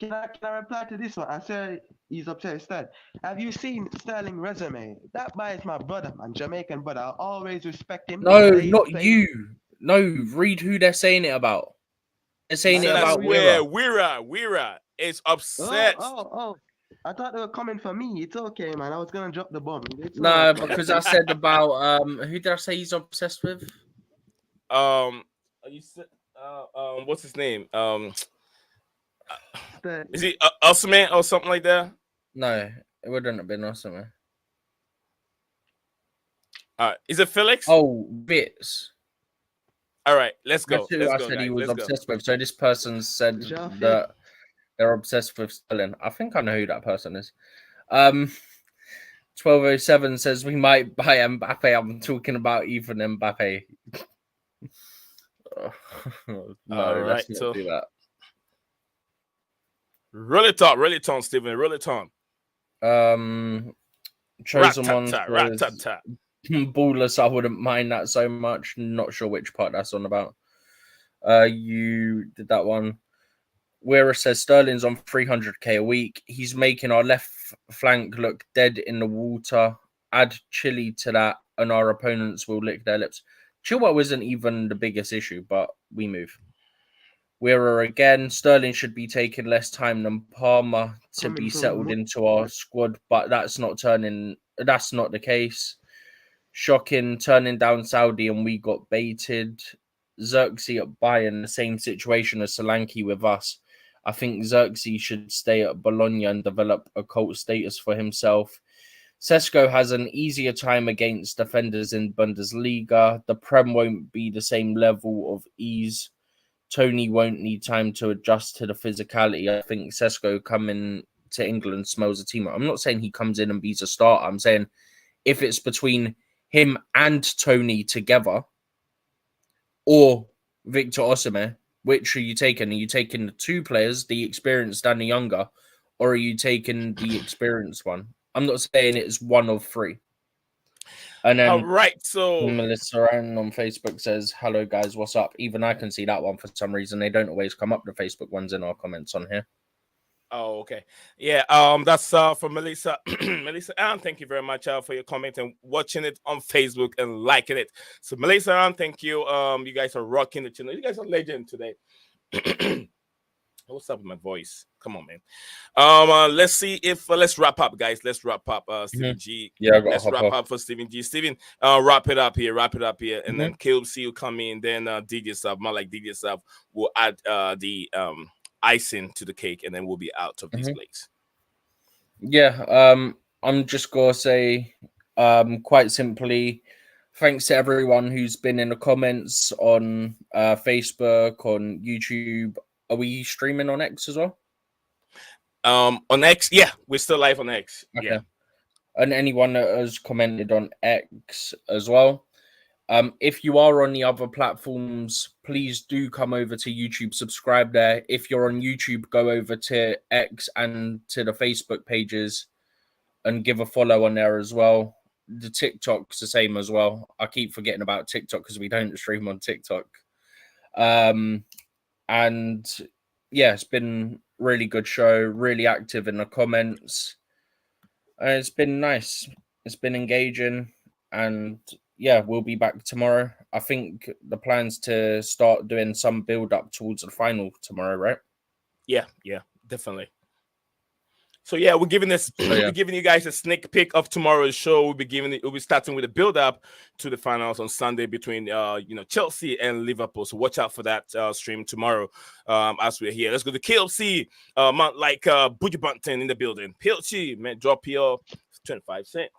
Can I reply to this one? I said he's upset instead. Have you seen Sterling resume? That guy is my brother, man, Jamaican brother. I always respect him. No, not you. No, read who they're saying it about. They're saying it about Weira is upset. Oh. I thought they were coming for me. It's okay, man. I was gonna drop the bomb. No, because I said about who did I say he's obsessed with? You said what's his name? Is he Usman or something like that? No, it wouldn't have been Usman. Is it Felix? Oh, Bits. All right, let's go. That's who I said he was obsessed with. So this person said that they're obsessed with Sterling. I think I know who that person is. 1207 says we might buy Mbappe. I'm talking about even Mbappe. No, let's not do that. Roll it on, Stephen. Roll it on. Chosen one says Ballless. I wouldn't mind that so much. Not sure which part that's on about. You did that one. Weira says Sterling's on 300k a week. He's making our left flank look dead in the water. Add Chile to that, and our opponents will lick their lips. Chilwell isn't even the biggest issue, but we move. Weira again. Sterling should be taking less time than Palmer to be settled into our squad, but that's not the case. Shocking, turning down Saudi and we got baited. Zirkzee at Bayern, the same situation as Solanke with us. I think Zirkzee should stay at Bologna and develop a cult status for himself. Sesko has an easier time against defenders in Bundesliga. The Prem won't be the same level of ease. Tony won't need time to adjust to the physicality. I think Sesko coming to England smells a team. I'm not saying he comes in and beats a starter. I'm saying if it's between him and Tony together or Victor Osimhen, which are you taking? Are you taking the two players, the experienced and the younger, or are you taking the experienced one? I'm not saying it's one of three. And then all right, so Melissa Ann on Facebook says, hello guys, what's up? Even I can see that one for some reason. They don't always come up, the Facebook ones in our comments on here. Oh, okay. Yeah, that's from Melissa. Melissa Ann, thank you very much for your comment and watching it on Facebook and liking it. So Melissa Ann, thank you. You guys are rocking the channel. You guys are legend today. What's up with my voice? Come on, man. Let's see if let's wrap up, guys. Let's wrap up. Stephen G. Yeah, let's wrap up for Stephen G. Stephen, wrap it up here, and then KLC will come in. Then DJ Sub, more like DJ Sub, will add the icing to the cake, and then we'll be out of this place. Yeah, I'm just gonna say, quite simply, thanks to everyone who's been in the comments on Facebook, on YouTube. Are we streaming on X as well? On X, yeah, we're still live on X. Okay. Yeah, and anyone that has commented on X as well. If you are on the other platforms, please do come over to YouTube, subscribe there. If you're on YouTube, go over to X and to the Facebook pages and give a follow on there as well. The TikTok's the same as well. I keep forgetting about TikTok because we don't stream on TikTok. And yeah, it's been really good show, really active in the comments. It's been nice. It's been engaging, and yeah, we'll be back tomorrow. I think the plan's to start doing some build up towards the final tomorrow, right? Yeah, definitely. So yeah, we're giving we're giving you guys a sneak peek of tomorrow's show. We'll be starting with a build up to the finals on Sunday between Chelsea and Liverpool. So watch out for that stream tomorrow as we're here. Let's go to KLC, Buju Bunton in the building. PLC, man, drop your 25 cents.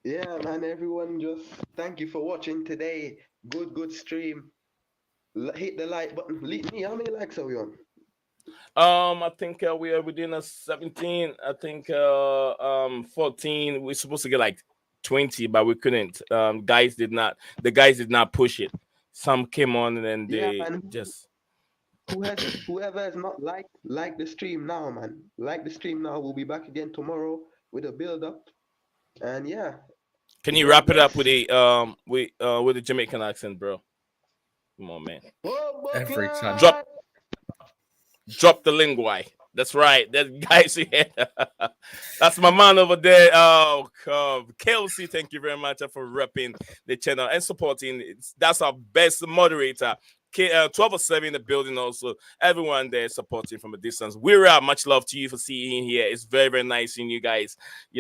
Yeah, man, everyone, just thank you for watching today. Good stream. Hit the like button. Me, how many likes are we on? I think we are within a 17. I think 14. We're supposed to get like 20, but we couldn't. The guys did not push it. Some came on and then they just. Whoever has not like the stream now, man. Like the stream now. We'll be back again tomorrow with a build up. And yeah. Can you wrap it up with a Jamaican accent, bro? Come on, man. Every time. Drop the lingui. That's right. That guys here. That's my man over there. Oh, KLC, thank you very much for repping the channel and supporting. That's our best moderator. 1207 in the building also. Everyone there supporting from a distance. We're out. Much love to you for seeing here. It's very, very nice seeing you guys,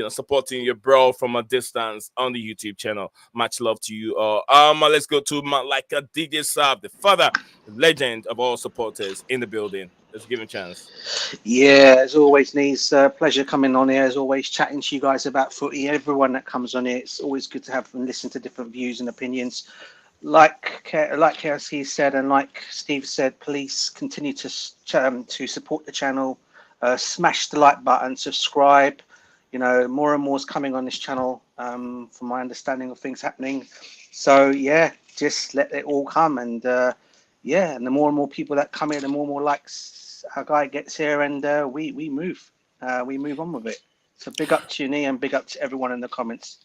supporting your bro from a distance on the YouTube channel. Much love to you all. Let's go to DJ Saab, the father, the legend of all supporters in the building. Let's give him a chance. Yeah, as always, Nees, pleasure coming on here. As always, chatting to you guys about footy. Everyone that comes on here, it's always good to have and listen to different views and opinions. Like KLC said and like Steve said, please continue to support the channel. Smash the like button, subscribe. More and more is coming on this channel from my understanding of things happening. So yeah, just let it all come, and and the more and more people that come in, the more and more likes our guy gets here, and we move on with it. So big up to you, Nee, and big up to everyone in the comments.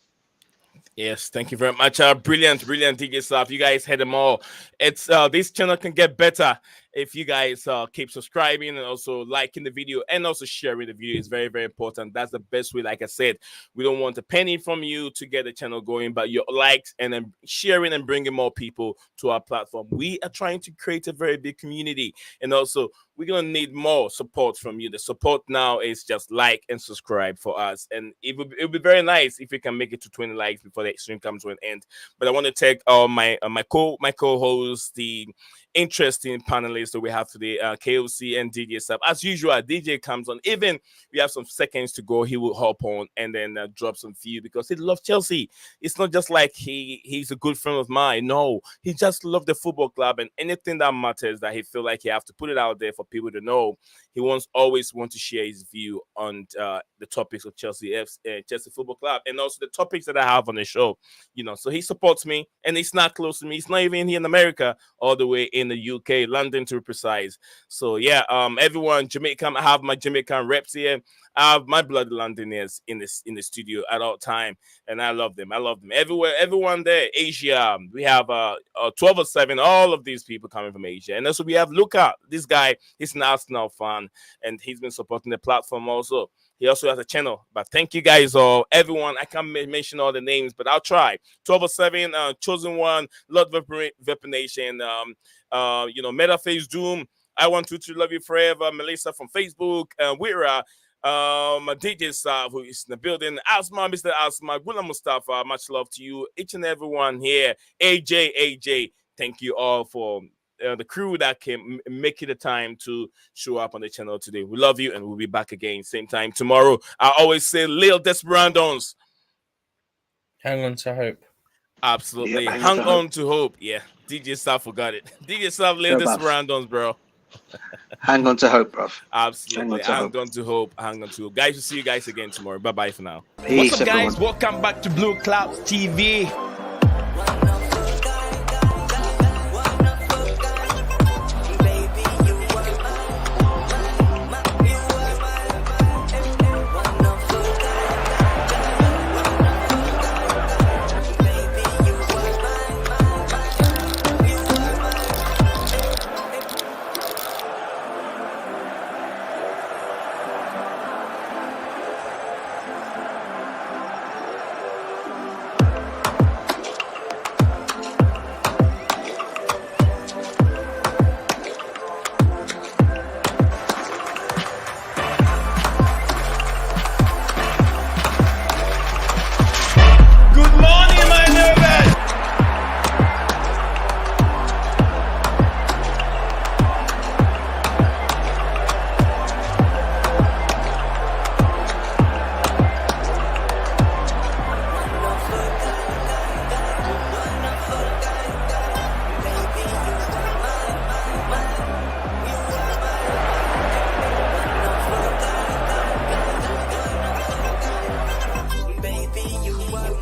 Yes, thank you very much. Brilliant DJ stuff. You guys had them all. It's this channel can get better if you guys keep subscribing and also liking the video and also sharing the video. Is very, very important. That's the best way. Like I said, we don't want a penny from you to get the channel going, but your likes and then sharing and bringing more people to our platform. We are trying to create a very big community, and also we're gonna need more support from you. The support now is just like and subscribe for us, and it would be very nice if we can make it to 20 likes before the stream comes to an end. But I want to thank my co-hosts, the interesting panelists that we have today, KOC and DJ Sub. As usual, DJ comes on. Even we have some seconds to go, he will hop on and then drop some view because he loves Chelsea. It's not just like he's a good friend of mine. No, he just loves the football club, and anything that matters that he feel like he have to put it out there for people to know. He always want to share his view on the topics of Chelsea Football Club and also the topics that I have on the show. So he supports me, and he's not close to me. He's not even here in America, all the way in the UK, London to be precise. So yeah, everyone, Jamaican, I have my Jamaican reps here. I have my blood Londoners in the studio at all time, and I love them. Everywhere, everyone there. Asia, we have 1207. All of these people coming from Asia, and also we have Luca. This guy, he's an Arsenal fan, and he's been supporting the platform also. He also has a channel. But thank you guys all. Everyone, I can't mention all the names, but I'll try. 1207, Chosen One, Lord Vapor Nation, Metaface Doom, I Want to Love You Forever, Melissa from Facebook, Wira, DJ Sav, who is in the building, Asma, Mr. Asma, Gula Mustafa, much love to you, each and everyone here. AJ, thank you all for the crew that came making the time to show up on the channel today. We love you, and we'll be back again same time tomorrow. I always say, Lil Desperados, hang on to hope. Absolutely, hang on to hope. Yeah, DJ Staff forgot it. DJ Staff, Lil Desperados, bro. Hang on to hope, bro. Absolutely, hang on to hope. Guys, we'll see you guys again tomorrow. Bye bye for now. Peace, what's up, guys? Everyone. Welcome back to Blueclouds TV.